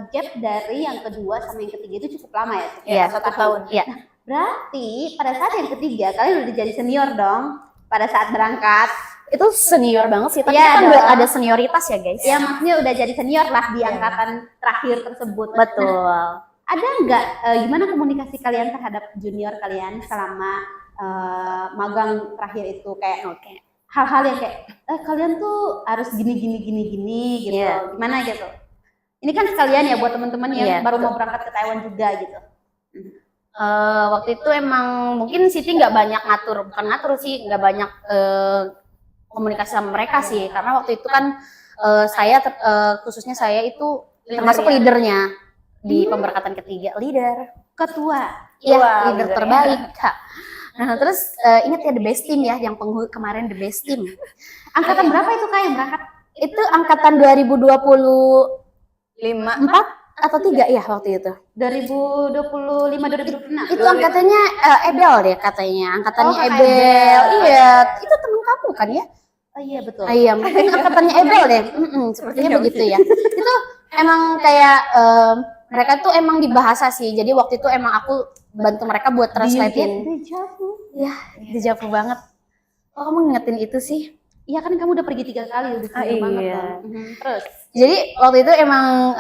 gap dari yang kedua sama yang ketiga itu cukup lama ya? Iya, 1 tahun. Iya. Nah, berarti pada saat yang ketiga kalian udah jadi senior dong pada saat berangkat. Itu senior banget sih, tapi kan ada senioritas ya guys. Ya maksudnya udah jadi senior lah di angkatan terakhir tersebut. Betul. Nah, ada nggak gimana komunikasi kalian terhadap junior kalian selama magang terakhir itu, kayak hal-hal yang kayak kalian tuh harus gini gitu. Gimana gitu. Ini kan sekalian ya buat teman-teman yang baru mau berangkat ke Taiwan juga gitu. Waktu itu emang mungkin Siti nggak banyak bukan ngatur sih, nggak banyak komunikasi sama mereka sih, karena waktu itu kan saya khususnya saya itu termasuk leadernya di pemberkatan ketiga, Ketua. Iya, leader terbaik Kak. Nah terus ingat ya the best team ya, yang kemarin the best team. Angkatan berapa itu Kak yang berangkat? Itu angkatan 2025 atau 3 ya waktu itu? 2025 2026. Itu angkatannya Ebel deh katanya, angkatannya Ebel. Iya, itu temen kamu kan ya? Oh iya betul. Iya, mungkin angkatannya Ebel deh. Sepertinya begitu ya. Itu emang kayak mereka tuh emang di bahasa sih. Jadi waktu itu emang aku bantu mereka buat translatein. Ya, dejavu banget. Oh, kamu ngingetin itu sih? Iya kan kamu udah pergi 3 kali, udah sering banget kan. Terus? Jadi waktu itu emang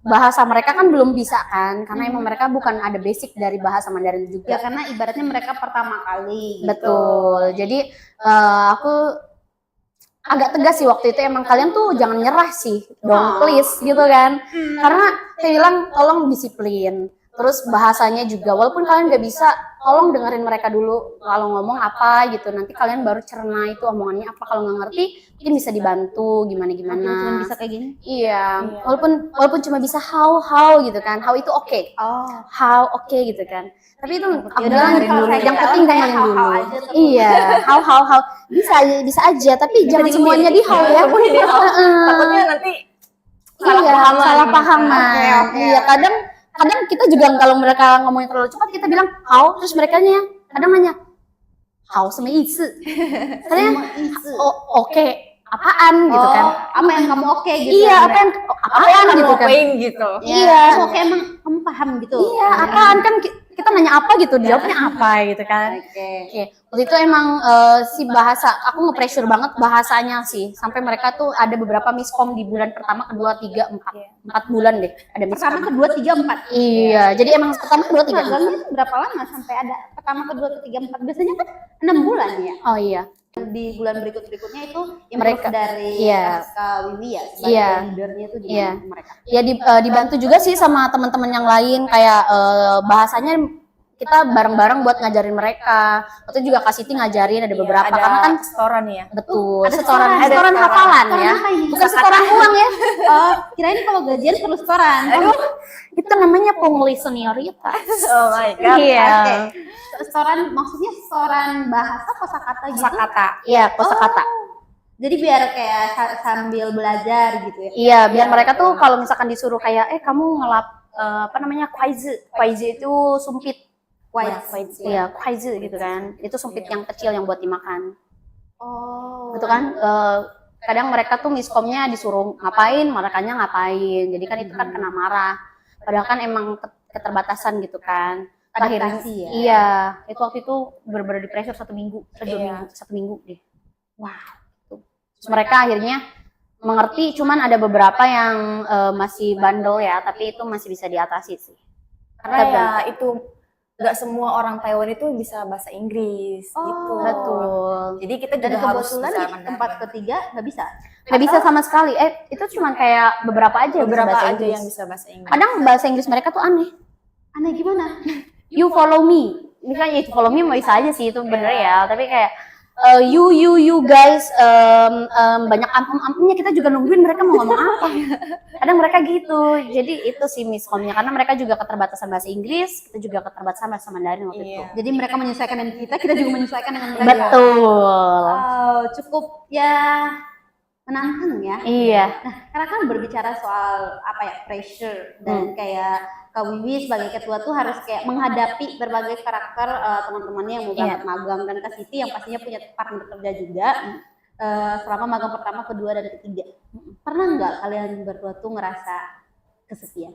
bahasa mereka kan belum bisa kan, karena emang mereka bukan ada basic dari bahasa Mandarin juga. Ya karena ibaratnya mereka pertama kali. Gitu. Betul. Jadi aku agak tegas sih waktu itu, emang kalian tuh jangan nyerah sih, dong please gitu kan. Karena saya bilang tolong disiplin. Terus bahasanya juga, walaupun kalian nggak bisa, tolong dengerin mereka dulu kalau ngomong apa gitu. Nanti kalian baru cerna itu omongannya apa. Kalau nggak ngerti, mungkin bisa dibantu gimana. Cuma bisa kayak gini? Iya. Walaupun cuma bisa how gitu kan. How itu oke. How oke gitu kan. Tapi itu aku bilang yang penting dengerin dulu. Iya. How bisa aja. Tapi jangan semuanya di how ya. Takutnya nanti salah pahaman. Iya, kadang kita juga kalau mereka ngomongnya terlalu cepat, kita bilang how, terus mereka kadang nanya how sama itu, kadang oke apaan gitu kan, apa yang kamu oke gitu. Iya, apaan gitu kan, gitu. Iya, oke emang kamu paham gitu. Iya, apaan kan kita nanya apa gitu, jawabnya apa gitu kan. Oke. Waktu itu emang si bahasa, aku nge-pressure banget bahasanya sih, sampai mereka tuh ada beberapa miskom di bulan pertama, kedua, 3, 4 bulan deh ada miskom. Pertama, kedua, 3, 4. Iya, jadi emang pertama, kedua, 3. Magangnya itu berapa lama sampai ada pertama, kedua, ketiga, 4? Biasanya kan 6 bulan ya. Oh iya. Di bulan berikutnya itu mereka dari Kak Wiwi ya sebagai leadernya tuh di mereka. Ya dibantu juga sih sama teman-teman yang lain, kayak bahasanya kita bareng-bareng buat ngajarin mereka. Waktu juga Kak Siti ngajarin ada beberapa, karena kan setoran ya. Betul. Ada setoran hafalan ya. Bukan setoran uang ya. Kirain kalau gajian perlu setoran. Itu namanya pungli senioritas. Oh my god. Iya. Setoran maksudnya setoran bahasa kosakata gitu. Iya, kosakata. Jadi biar kayak sambil belajar gitu ya. Iya, biar mereka tuh kalau misalkan disuruh kayak kamu ngelap kuaizi itu sumpit. Iya, kuaizi gitu kan. Itu sumpit yang kecil yang buat dimakan. Gitu kan. Kadang mereka tuh miskomnya disuruh ngapain, merekanya ngapain. Jadi kan itu kan kena marah. Padahal kan emang keterbatasan gitu kan. Akhirnya ya. Iya, itu waktu itu bener-bener di pressure 1 minggu, 1 minggu deh. Wah. Terus mereka akhirnya mengerti, cuman ada beberapa yang masih bandel ya, tapi itu masih bisa diatasi sih. Karena ya itu nggak semua orang Taiwan itu bisa bahasa Inggris gitu. Betul. Jadi kita juga harus bisa di tempat ketiga nggak bisa. Nggak bisa sama sekali. Itu cuman kayak beberapa aja yang bisa bahasa Inggris. Kadang bahasa Inggris mereka tuh aneh. Aneh gimana? You follow me. Misalnya itu follow me bisa aja sih, itu bener ya. Tapi kayak you guys banyak ampun-ampunnya, kita juga nungguin mereka mau ngomong apa. Kadang mereka gitu. Jadi itu sih miskomnya, karena mereka juga keterbatasan bahasa Inggris, kita juga keterbatasan bahasa Mandarin waktu itu. Jadi mereka menyesuaikan dengan kita juga menyesuaikan dengan mereka. Betul. Cukup ya menantang ya. Iya. Nah, karena kan berbicara soal pressure dan kayak Kak Wiwi sebagai ketua tuh harus kayak menghadapi berbagai karakter teman-temannya yang mau berangkat magang, dan Kak Siti yang pastinya punya partner kerja juga selama magang pertama, kedua, dan ketiga. Pernah nggak kalian berdua tuh ngerasa kesepian?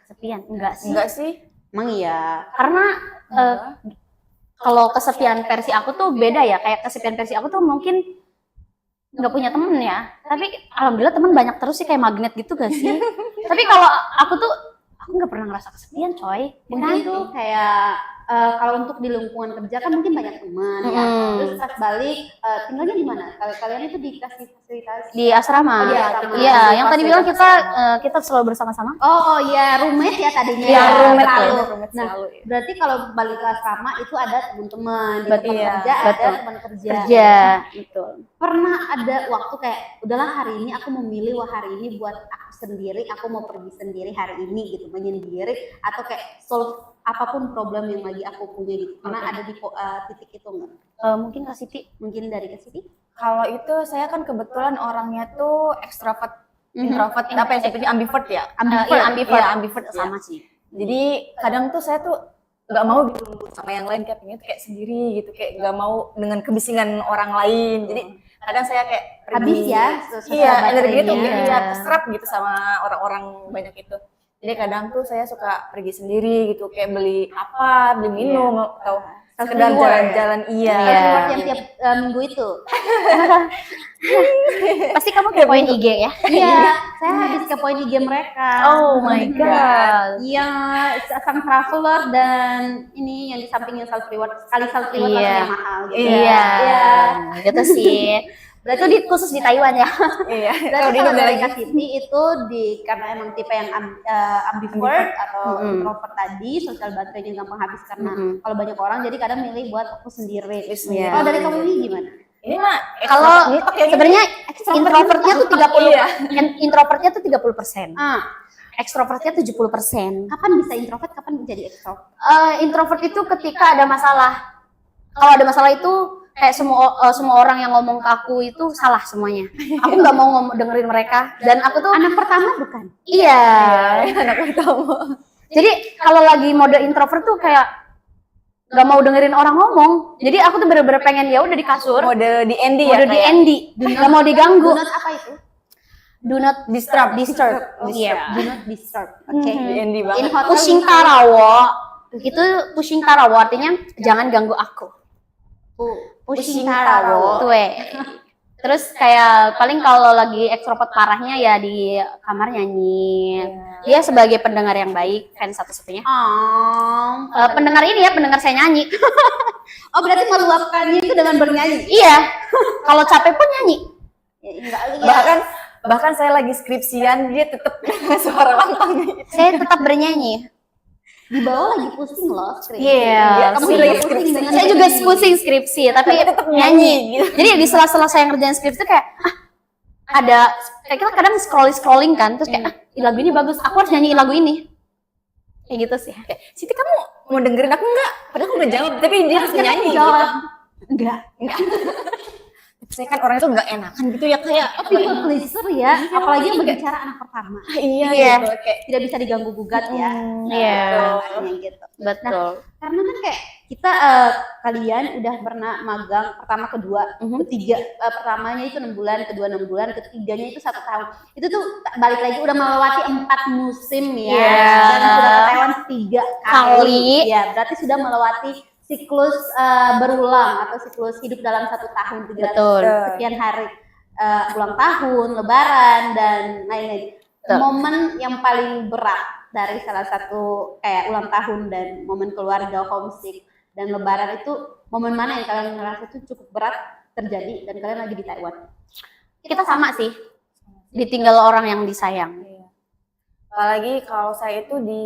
Kesepian? Enggak sih. Emang iya. Karena kalau kesepian versi aku tuh beda ya. Kayak kesepian versi aku tuh mungkin nggak punya temen ya. Tapi alhamdulillah temen banyak terus sih, kayak magnet gitu gak sih? Tapi kalau aku nggak pernah ngerasa kesepian coy. Mungkin tuh kayak kalau untuk di lingkungan kerja kan mungkin banyak teman ya. Terus pas balik tinggalnya di mana? Kalau kalian itu dikasih fasilitas Di asrama. di asrama. Iya, yang tadi bilang kita selalu bersama-sama. Oh iya, roommate ya tadinya. Iya, roommate selalu. Roommate Nah, selalu. berarti kalau balik ke asrama itu ada teman-teman di Betul, tempat iya, kerja, ada betul. teman kerja. Kerja. Betul. Pernah ada waktu kayak udahlah hari ini aku memilih wah hari ini buat aku sendiri, aku mau pergi sendiri hari ini gitu, menyendiri atau kayak solve apapun problem yang lagi aku punya gitu. Karena ada di titik itu enggak? Mungkin Kak Siti. Mungkin dari Kak Siti? Kalau itu saya kan kebetulan orangnya tuh extrovert, introvert, apa ya sebetulnya ambivert ya? Ambivert Sama ya. sih. Jadi kadang tuh saya tuh nggak mau gitu sama yang lain, kayak pengen tuh kayak sendiri gitu, kayak nggak mau dengan kebisingan orang lain. Jadi kadang saya kayak Habis ya, iya, energinya tuh baterainya. iya terserap gitu sama orang-orang banyak itu. Jadi kadang tuh saya suka pergi sendiri gitu, kayak beli apa, beli minum atau sekedar Reward, jalan-jalan. Iya. Reward yang tiap minggu itu. Pasti kamu kepoin IG ya? Iya, saya habis kepoin IG mereka. Oh my god. Iya, sang traveler dan ini yang di sampingnya self reward. Sekali self reward Iya. rasanya mahal gitu. Iya. Iya. Gitu sih. Berarti itu khusus di Taiwan ya? Iya. Berarti kalau udah dari lagi Kak Siti itu karena emang tipe yang ambivert atau introvert tadi, sosial baterainya gampang habis karena kalau banyak orang jadi kadang milih buat aku sendiri. Iya. Kalau dari kamu ini gimana? Ini mah Kalau sebenarnya introvertnya tuh 30, Iya. introvertnya tuh 30%. Ah, Ekstrovertnya 70%. kapan bisa introvert, kapan jadi extrovert? Introvert itu ketika ada masalah. Kalau ada masalah itu kayak semua orang yang ngomong ke aku itu salah semuanya. Aku nggak mau dengerin mereka dan aku tuh Anak pertama bukan? iya. anak pertama. Jadi kalau lagi mode introvert tuh kayak nggak mau dengerin orang ngomong. Jadi aku tuh bener-bener pengen ya udah di kasur, Mode di Andy ya. mode di kayak. Andy, nggak mau diganggu. Do not apa itu? Do not disturb. Iya. Do not disturb. Oke. Di Andy banget. In hotel Pushing tarawo itu pushing tarawo artinya jangan ganggu aku. pushing tarawo. Tuh Terus kayak paling kalau lagi ekstrovert parahnya ya di kamar nyanyi. Dia sebagai pendengar yang baik, fans satu-satunya. Pendengar ini ya, pendengar saya nyanyi. Oh berarti meluapkannya itu dengan bernyanyi? Iya. Kalau capek pun nyanyi. Bahkan saya lagi skripsian dia tetap suara lantang gitu. Saya tetap bernyanyi. Di bawah lagi pusing loh skripsi. Iya. Kamu Iya. lagi pusing dengan Saya juga pusing skripsi, tapi tetap nyanyi. gitu. Jadi di sela-sela saya ngerjain skripsi tuh kayak ada kayak kita kadang scrolling kan, terus kayak lagu ini bagus, aku harus nyanyiin lagu ini. Kayak gitu sih. Kayak, Siti kamu mau dengerin aku enggak? Padahal aku udah jawab, tapi dia harus nyanyi gitu. Enggak. Saya kan orangnya tuh enggak enakan gitu ya kayak People pleaser ya, apalagi yang berbicara anak pertama. iya Iya. gitu kayak Tidak bisa diganggu gugat ya. Iya. Makanya gitu. Betul. Karena kan kayak kita kalian udah pernah magang pertama, kedua, ketiga. Pertamanya itu 6 bulan, kedua 6 bulan, ketiganya itu 1 tahun. Itu tuh balik lagi udah melewati 4 musim ya. Iya. Dan sudah ke Taiwan 3 kali. Kali. Ya, berarti sudah melewati siklus berulang atau siklus hidup dalam 1 tahun 300 Betul. sekian hari, ulang tahun, lebaran dan lain-lain. Betul. Momen yang paling berat dari salah satu kayak ulang tahun dan momen keluarga, homesick dan lebaran itu momen mana yang kalian ngerasa itu cukup berat terjadi dan kalian lagi di Taiwan? Kita sama sih. Ditinggal orang yang disayang. apalagi kalau saya itu di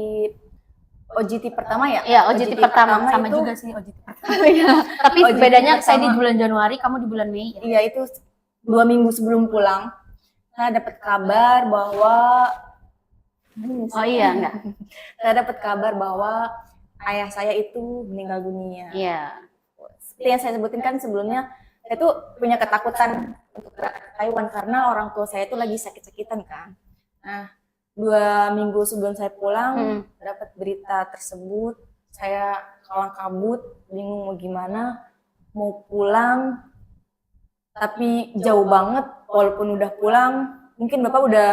OJT pertama ya? Iya, OJT pertama sama itu- juga sih OJT pertama. Tapi OJT bedanya saya pertama. di bulan Januari, kamu di bulan Mei ya. Iya itu 2 minggu sebelum pulang, saya dapat kabar bahwa Oh iya, enggak. saya dapat kabar bahwa ayah saya itu meninggal dunia. Iya. Seperti yang saya sebutin kan sebelumnya, saya tuh punya ketakutan untuk ke Taiwan karena orang tua saya itu lagi sakit-sakitan kan. Nah, 2 minggu sebelum saya pulang, dapat berita tersebut, saya kalang kabut, bingung mau gimana, mau pulang, tapi jauh banget. Walaupun udah pulang, mungkin bapak udah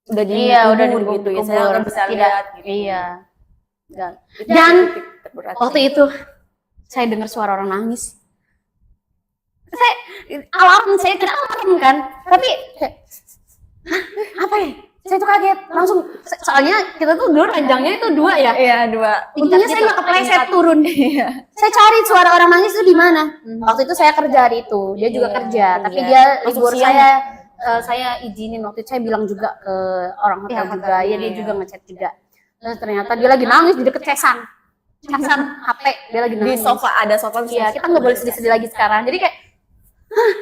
dikubur gitu ya, saya nggak bisa lihat. Gitu. Iya. Itu Dan titik terberat waktu sih. itu saya dengar suara orang nangis. Saya alarm, saya kira alarm kan, tapi kayak, "Hah, apa ya? Saya tuh kaget langsung, soalnya kita tuh dulu ranjangnya itu 2 ya. Iya 2. Untungnya saya nggak kepleset turun. Saya cari suara orang nangis itu di mana. Waktu itu saya kerja hari itu, dia juga kerja, tapi dia libur saya izinin waktu itu, saya bilang juga ke orang hotel juga, ya dia juga ngechat juga. Terus ternyata dia lagi nangis di deket casan HP, dia lagi nangis. Di sofa, ada sofa. Iya, kita nggak boleh sedih-sedih lagi sekarang. Jadi kayak,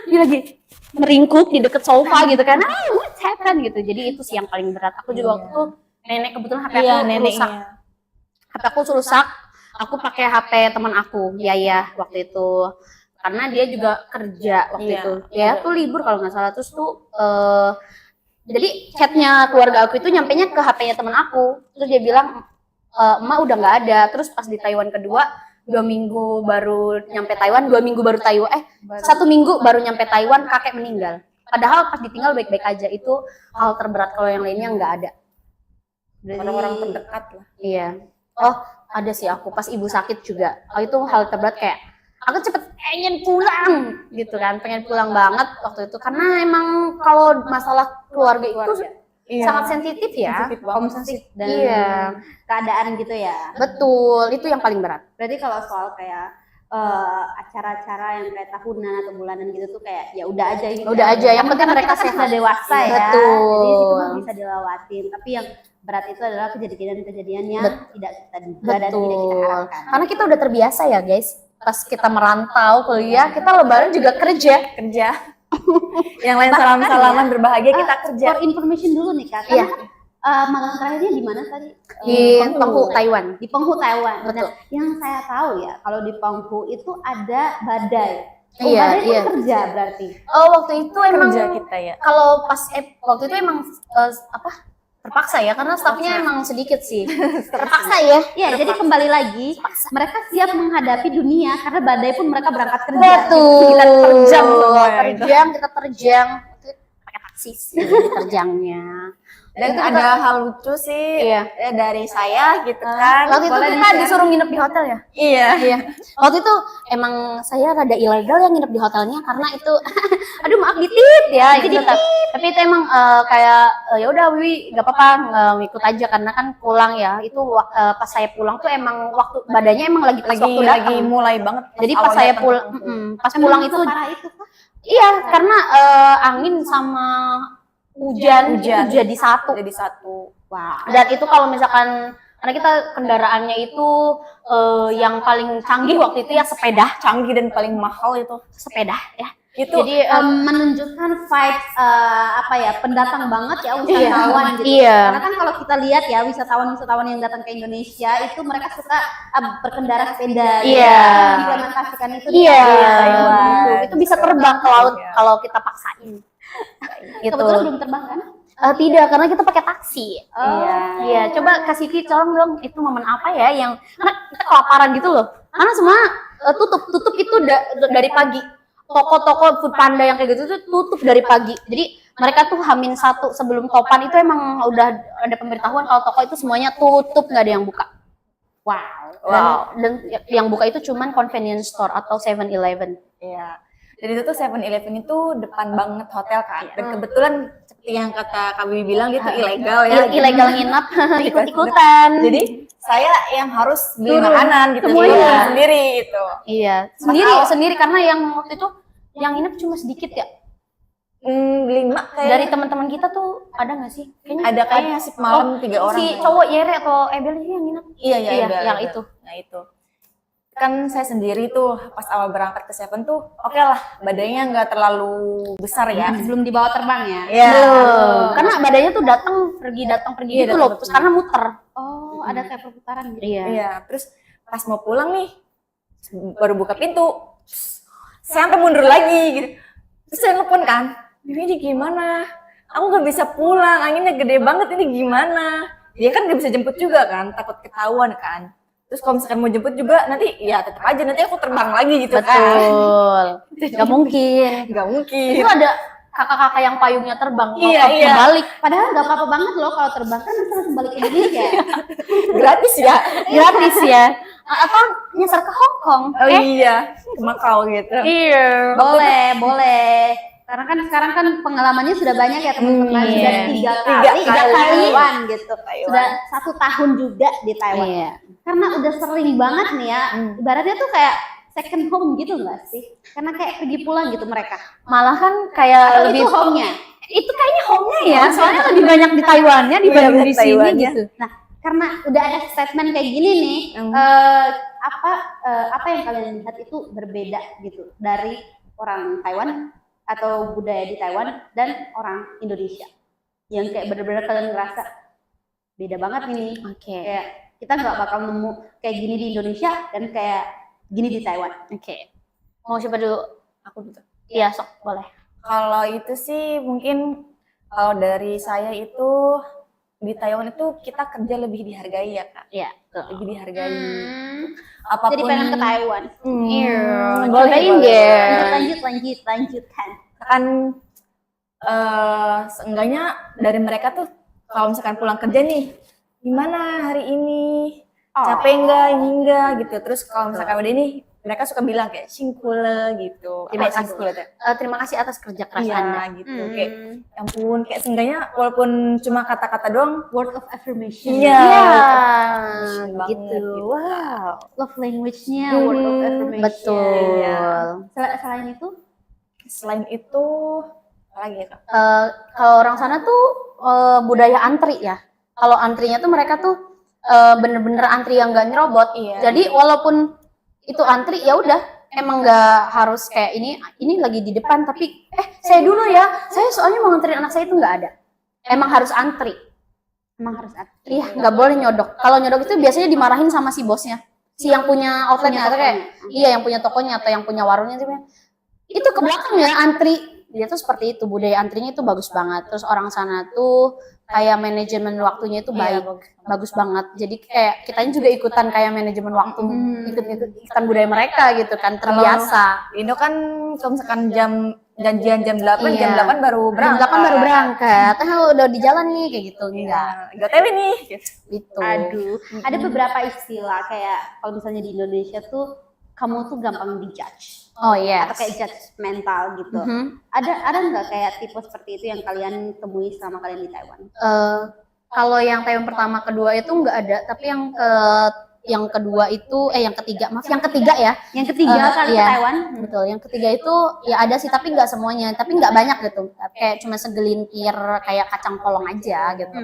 dia lagi meringkuk di deket sofa gitu kan, what's happened gitu. Jadi itu sih yang paling berat. Aku juga waktu itu nenek kebetulan HP aku rusak. HP aku rusak. Aku pakai HP teman aku, Yaya waktu itu. Karena dia juga kerja waktu itu. Ya tuh libur kalau nggak salah. Terus tuh jadi chatnya keluarga aku itu nyampenya ke HP-nya teman aku. Terus dia bilang, emak udah nggak ada. Terus pas di Taiwan kedua, 2 minggu baru nyampe Taiwan, 2 minggu baru Taiwan, 1 minggu baru nyampe Taiwan, kakek meninggal. Padahal pas ditinggal baik-baik aja. Itu hal terberat, kalau yang lainnya nggak ada. Orang-orang terdekat lah. Iya. Oh, ada sih aku pas ibu sakit juga. Oh, itu hal terberat, kayak aku cepet pengen pulang gitu kan, pengen pulang banget waktu itu. Karena emang kalau masalah keluarga itu sangat sensitif ya, sensitif dan keadaan gitu ya. Betul, itu yang paling berat. Berarti kalau soal kayak acara-acara yang kayak tahunan atau bulanan gitu tuh kayak ya udah aja gitu. Udah aja, yang penting mereka kan sudah dewasa ya. Betul. Jadi itu mah bisa dilewatin. Tapi yang berat itu adalah kejadian-kejadian yang tidak kita duga dan tidak kita harapkan. Karena kita udah terbiasa ya guys. Pas kita merantau kuliah, kita lebaran juga kerja. Yang lain salam-salaman berbahagia, kita kerja. For information dulu nih Kak. Iya. Magang terakhirnya di mana tadi? Di Penghu, Taiwan. Di Penghu, Taiwan. Betul. Nah, yang saya tahu ya, kalau di Penghu itu ada badai. Iya, badai itu kerja berarti. Oh, waktu itu emang Kerja kita ya. Kalau pas waktu itu emang terpaksa ya, karena stafnya emang sedikit sih. Terpaksa ya. Iya, jadi kembali lagi mereka siap menghadapi dunia karena badai pun mereka berangkat kerja. Betul. Kita terjang Kita terjang pakai taksi sih terjangnya. Dan ada hal lucu sih dari saya gitu kan. Waktu itu kita disuruh nginep di hotel ya? Iya. Waktu itu emang saya rada ilegal yang nginep di hotelnya karena itu aduh maaf ditit ya gitu. Tapi itu emang kayak ya udah Wiwi nggak apa-apa ngikut aja karena kan pulang ya. Itu pas saya pulang tuh emang waktu badannya emang lagi lagi mulai banget. Jadi pas saya pulang pas pulang itu iya karena angin sama hujan jadi satu. Wah. Dan itu kalau misalkan karena kita kendaraannya itu yang paling canggih waktu itu ya sepeda, canggih dan paling mahal itu sepeda ya. Itu jadi menunjukkan vibe pendatang banget ya wisatawan gitu. Iya. Karena kan kalau kita lihat ya wisatawan yang datang ke Indonesia itu mereka suka berkendara sepeda. Iya. Diimplementasikan itu di Taiwan. Itu bisa terbang ke laut kalau kita paksain. Gitu. Kebetulan belum terbang kan? Tidak, karena kita pakai taksi. Iya. Coba kasih tolong dong, itu momen apa ya yang karena kita kelaparan gitu loh. Karena semua tutup itu dari pagi. Toko-toko Food Panda yang kayak gitu tuh tutup dari pagi. Jadi mereka tuh H-1 sebelum topan itu emang udah ada pemberitahuan kalau toko itu semuanya tutup, nggak ada yang buka. Wow. Dan yang buka itu cuman convenience store atau 7-Eleven. Iya. Jadi itu tuh 7-Eleven itu depan banget hotel kan. Dan kebetulan seperti yang kata Kak Bibi bilang gitu ilegal ya. Ilegal nginap, ikut-ikutan. Jadi saya yang harus beli makanan gitu sendiri itu. Iya, sendiri karena yang waktu itu yang nginep cuma sedikit ya. 5 kayak. Dari teman-teman kita tuh ada nggak sih? Kayaknya sip malam 3 orang. Si cowok Yere atau Ebel sih yang nginep? Iya, yang itu. Nah itu. Kan saya sendiri tuh pas awal berangkat ke Seven tuh oke lah badannya nggak terlalu besar ya. Belum dibawa terbang ya? Iya. Karena badannya tuh datang pergi gitu loh, karena muter. Oh, ada kayak perputaran gitu. Iya. Terus pas mau pulang nih baru buka pintu, saya sampai mundur lagi gitu. Terus saya nelfon kan, Bibi ini gimana? Aku nggak bisa pulang, anginnya gede banget ini gimana? Dia kan nggak bisa jemput juga kan, takut ketahuan kan. Terus kalau misalkan mau jemput juga nanti ya tetap aja nanti aku terbang lagi gitu kan. Betul. Gak mungkin. Itu ada kakak-kakak yang payungnya terbang. Iya. Balik. Padahal gak apa-apa banget loh kalau terbang kan bisa langsung balik ke Indonesia. Gratis ya. Atau nyasar ke Hong Kong. Oh iya, ke Macau gitu. Iya. Boleh. Karena kan sekarang kan pengalamannya sudah banyak ya teman-teman, Iya. sudah tiga kali Taiwan gitu, sudah 1 tahun juga di Taiwan. Iya. Karena udah sering banget nih ya, ibaratnya tuh kayak second home gitu nggak sih? Karena kayak pergi pulang gitu mereka. Malah kan kayak Atau lebih itu home-nya? itu kayaknya home-nya ya, soalnya lebih banyak di Taiwan-nya dibanding di sini Taiwan-nya. gitu. Nah, karena udah ada statement kayak gini nih, apa yang kalian lihat itu berbeda gitu dari orang Taiwan atau budaya di Taiwan dan orang Indonesia, yang kayak bener-bener kalian ngerasa beda banget ini. Oke. Kayak kita nggak bakal nemu kayak gini di Indonesia dan kayak gini di Taiwan. Oke. Mau siapa dulu? Aku gitu. Iya, sok boleh. Kalau itu sih mungkin kalau dari saya itu di Taiwan itu kita kerja lebih dihargai ya Kak. Iya, Lebih dihargai. Apapun. Jadi pengen ke Taiwan. Cobain deh. Lanjutkan. Kan seenggaknya dari mereka tuh kalau misalkan pulang kerja nih, gimana hari ini? Capek enggak, ini enggak gitu. Terus kalau misalkan udah ini, mereka suka bilang kayak singkule gitu. Terima kasih atas kerja keras Anda. Gitu. Kayak ya ampun, kayak seenggaknya walaupun cuma kata-kata doang, Word of affirmation. Iya. Gitu. Wow. Love language-nya word of affirmation. Betul. Ya. Selain itu apa lagi ya Kak? Kalau orang sana tuh budaya antri ya. Kalau antrinya tuh mereka tuh bener-bener antri yang nggak nyerobot. Iya. Jadi walaupun itu antri ya udah, emang nggak harus kayak ini lagi di depan tapi saya dulu ya, saya soalnya mau nganterin anak saya itu nggak ada. Emang harus antri. Iya, nggak boleh nyodok. Kalau nyodok itu biasanya dimarahin sama si bosnya, si yang punya outletnya atau kayak yang punya tokonya atau yang punya warungnya sih. Itu ke belakang ya antri. Dia tuh seperti itu, budaya antrinya itu bagus banget. Terus orang sana tuh kayak manajemen waktunya itu baik, bagus banget. Jadi kayak kitanya juga ikutan kayak manajemen waktu, ikutan budaya mereka gitu kan, terbiasa. Indo kan kalau misalkan janjian jam 8, jam 8 baru berangkat. Jam 8 baru berangkat. Udah di jalan nih kayak gitu. Enggak. GoTW nih. Gitu. Aduh, ada beberapa istilah kayak kalau misalnya di Indonesia tuh kamu tuh gampang dijudge. Oh iya. Atau kayak judgmental gitu. Ada nggak kayak tipe seperti itu yang kalian temui selama kalian di Taiwan? Kalau yang Taiwan pertama, kedua itu nggak ada, tapi yang kedua itu yang ketiga ya. Yang ketiga kali ke Taiwan. Betul. Yang ketiga itu ya ada sih, tapi nggak semuanya, tapi nggak banyak gitu. Kayak cuma segelintir kayak kacang polong aja gitu.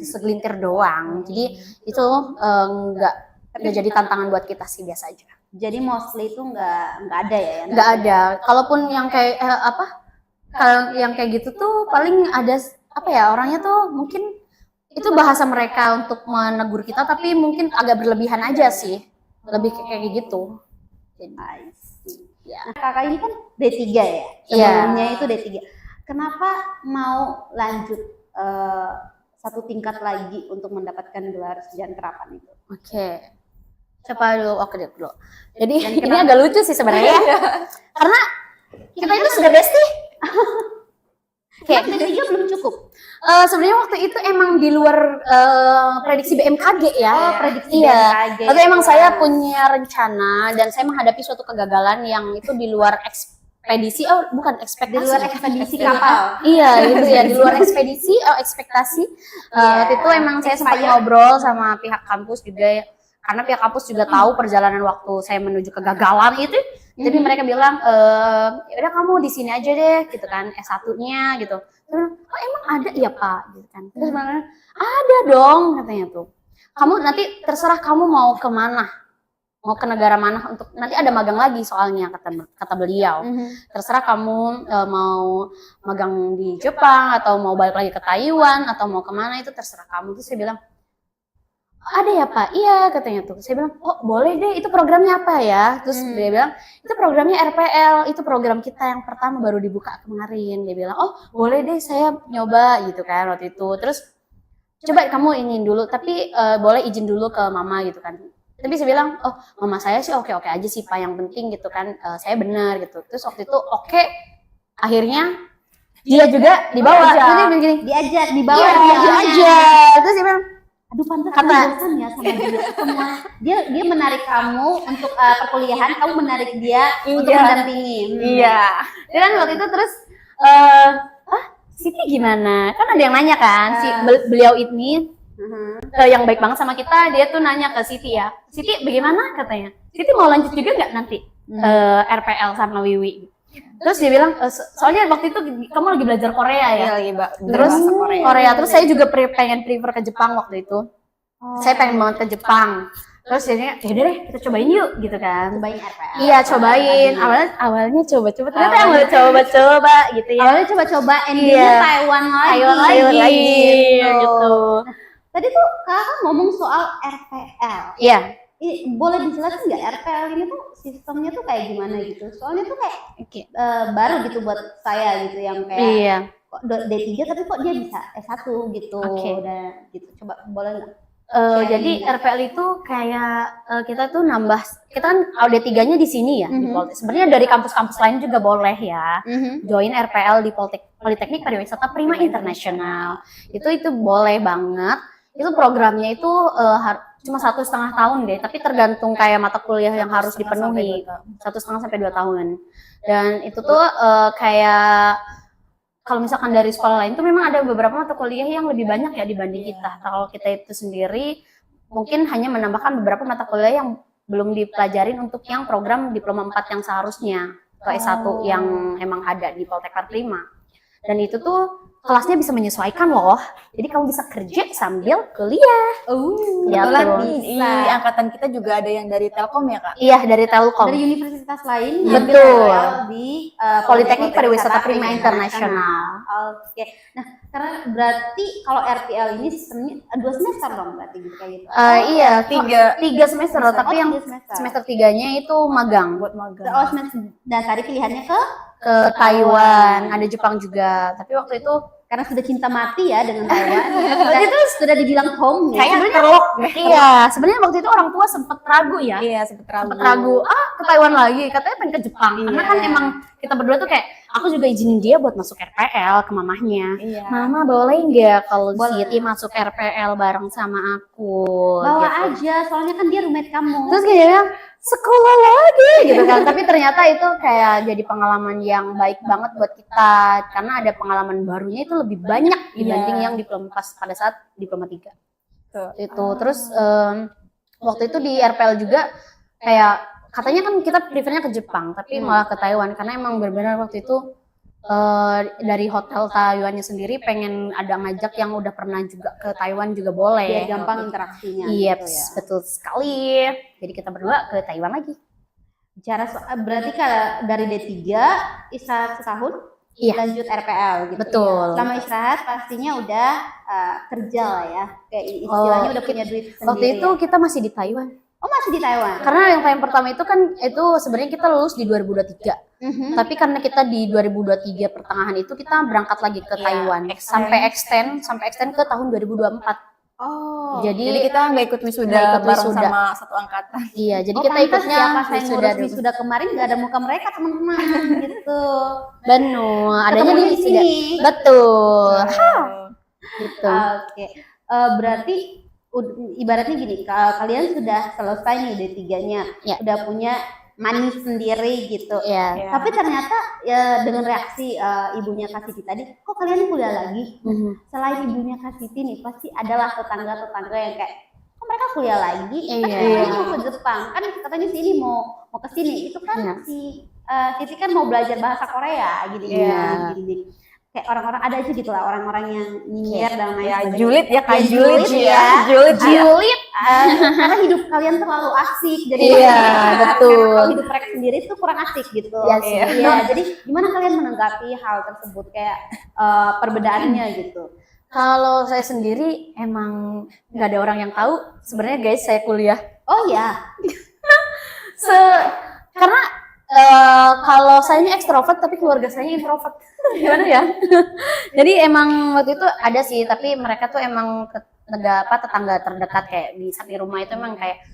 Segelintir doang. Jadi itu nggak jadi tantangan buat kita sih, biasa aja. Jadi mostly itu nggak ada ya? Nggak ada. Kalaupun yang kayak kalau yang kayak gitu tuh paling ada orangnya tuh mungkin itu bahasa mereka untuk menegur kita, tapi mungkin agak berlebihan aja sih, lebih kayak gitu. I see. Ya. Kakak ini kan D3 ya? Sebelumnya itu D3. Kenapa mau lanjut satu tingkat lagi untuk mendapatkan gelar sarjana terapan itu? Oke. Siapa dulu? Oke dulu. Jadi ini agak lucu sih sebenarnya. Karena kita itu sudah bestie. Kayak D3 belum cukup. Sebenarnya waktu itu emang di luar prediksi BMKG ya. Prediksi BMKG. Tapi emang saya punya rencana dan saya menghadapi suatu kegagalan yang itu di luar ekspedisi. Bukan ekspektasi. Di luar ekspedisi kapal. Iya gitu ya, di luar ekspedisi ekspektasi. Waktu itu emang saya sempat ngobrol sama pihak kampus juga ya. Karena pihak kampus juga tahu perjalanan waktu saya menuju kegagalan itu. Jadi mereka bilang, yaudah kamu di sini aja deh, gitu kan, S1-nya gitu. Terus, emang ada? Iya Pak, gitu kan. Terus sebenarnya ada dong, katanya tuh. Kamu nanti terserah kamu mau kemana, mau ke negara mana, untuk nanti ada magang lagi soalnya, kata beliau. Terserah kamu mau magang di Jepang, atau mau balik lagi ke Taiwan, atau mau kemana, itu terserah kamu. Terus saya bilang, ada ya Pak? Iya katanya tuh. Saya bilang, oh boleh deh, itu programnya apa ya? Terus dia bilang, itu programnya RPL, itu program kita yang pertama baru dibuka kemarin. Dia bilang, oh boleh deh saya nyoba gitu kan waktu itu. Terus coba kamu ini dulu, tapi boleh izin dulu ke mama gitu kan. Tapi saya bilang, oh mama saya sih oke-oke aja sih Pak, yang penting gitu kan saya benar gitu. Terus waktu itu oke, akhirnya dia juga dibawa. Diajak, dibawa. Iya, dia aja. Terus dia bilang, aduh pantas bosan ya sama dia. Dia menarik kamu untuk perkuliahan, kamu menarik dia untuk mendampingi. Iya. Dan waktu itu terus Siti gimana? Kan ada yang nanya kan, beliau ini yang baik banget sama kita, dia tuh nanya ke Siti ya, Siti bagaimana katanya? Siti mau lanjut juga nggak nanti RPL sama Wiwi? Terus dia bilang, soalnya waktu itu kamu lagi belajar Korea ya? Iya, lagi Terus Korea, terus saya juga pengen prefer ke Jepang waktu itu. Saya pengen banget ke Jepang. Terus jadinya, yaudah deh kita cobain yuk gitu kan. Cobain RPL. Iya cobain. Awalnya coba-coba. Ternyata yang udah coba-coba gitu ya. Awalnya coba-coba, endingnya Taiwan lagi. Gitu. Tadi tuh kakak ngomong soal RPL. Iya. Boleh dijelasin nggak RPL ini tuh sistemnya tuh kayak gimana gitu? Soalnya tuh kayak baru gitu buat saya gitu yang kayak kok D3 tapi kok dia bisa S1 gitu. Udah gitu. Coba boleh nggak? Jadi RPL itu kayak kita tuh nambah, kita kan D3-nya di sini ya, di Politeknik. Sebenarnya dari kampus-kampus lain juga boleh ya, join RPL di Politeknik Pariwisata Prima Internasional. Itu boleh banget. Itu programnya itu cuma 1,5 tahun deh, tapi tergantung kayak mata kuliah yang harus dipenuhi, 1,5 sampai 2 tahun. Dan itu tuh kayak kalau misalkan dari sekolah lain tuh memang ada beberapa mata kuliah yang lebih banyak ya dibanding kita. Kalau kita itu sendiri mungkin hanya menambahkan beberapa mata kuliah yang belum dipelajarin untuk yang program diploma 4 yang seharusnya atau S1 yang emang ada di Politeknik Prima. Dan itu tuh kelasnya bisa menyesuaikan loh. Jadi kamu bisa kerja sambil kuliah. Kebetulan di angkatan kita juga ada yang dari Telkom ya Kak? Iya, dari Telkom. Dari universitas lain. Betul. Di Politeknik Pariwisata Prima Internasional. Oke. Nah, karena berarti kalau RPL ini sistemnya 2 semester dong berarti gitu kayak gitu. Iya, 3 semester, tapi yang semester 3-nya itu magang. Buat magang. Oh, semester dasari pilihannya ke Taiwan, ada Jepang juga. Tapi waktu itu karena sudah cinta mati ya dengan Taiwan. Itu sudah dibilang home ya. Kayak terlok. Iya, sebenarnya waktu itu orang tua sempet ragu ya. Iya, sempet ragu. Ke Taiwan lagi, katanya pengen ke Jepang. Karena kan emang kita berdua tuh kayak, aku juga izinin dia buat masuk RPL ke mamahnya. Mama boleh nggak kalau Siti masuk RPL bareng sama aku? Bawa aja, soalnya kan dia roommate kamu. Terus kayak bilang, sekolah lagi gitu kan. Tapi ternyata itu kayak jadi pengalaman yang baik banget buat kita, karena ada pengalaman barunya itu lebih banyak dibanding yang diploma pada saat diploma 3 itu. Terus waktu itu di RPL juga kayak katanya kan kita prefernya ke Jepang, tapi malah ke Taiwan karena emang benar-benar waktu itu dari hotel Taiwannya sendiri pengen ada ngajak yang udah pernah juga ke Taiwan juga boleh. Biar gampang interaksinya. Iya, gitu ya. betul sekali. Jadi kita berdua ke Taiwan lagi. Bicara berarti kalau dari D3 istirahat setahun, lanjut RPL gitu. Betul. Selama istirahat pastinya udah kerja lah ya. Kayak istilahnya udah punya duit sendiri. Waktu itu kita masih di Taiwan. Oh, masih di Taiwan. Karena yang tahun pertama itu kan itu sebenarnya kita lulus di 2023. Tapi karena kita di 2023 pertengahan itu kita berangkat lagi ke Taiwan sampai extend ke tahun 2024. Oh. Jadi kita nggak ikut wisuda bareng sama satu angkatan. Iya, jadi kita ikutnya wisuda kemarin nggak ada muka mereka teman-teman gitu. Benar, adanya di sini. Betul. Gitu. Oke. Berarti ibaratnya gini, kalian sudah selesai nih D3-nya, udah punya money sendiri gitu. Tapi ternyata ya dengan reaksi ibunya Kak Siti tadi, kok kalian kuliah lagi? Selain ibunya Kak Siti nih, pasti adalah tetangga-tetangga yang kayak, kok mereka kuliah lagi? Kan katanya mau ke Jepang, kan katanya sini mau ke sini. Itu kan si Siti kan mau belajar bahasa Korea gini. Kayak orang-orang ada aja gitu lah, orang-orang yang nyinyir dan lain-lain. Julid ya, kayak julid. Karena hidup kalian terlalu asik, jadi betul. Kalau hidup mereka sendiri tuh kurang asik gitu. Jadi gimana kalian menanggapi hal tersebut kayak perbedaannya gitu? Kalau saya sendiri emang nggak ada orang yang tahu sebenarnya guys saya kuliah. Oh ya. Karena kalau saya ini ekstrovert tapi keluarga saya introvert. Gimana ya? Jadi emang waktu itu ada sih, tapi mereka tuh emang tetangga terdekat kayak di samping rumah itu emang kayak,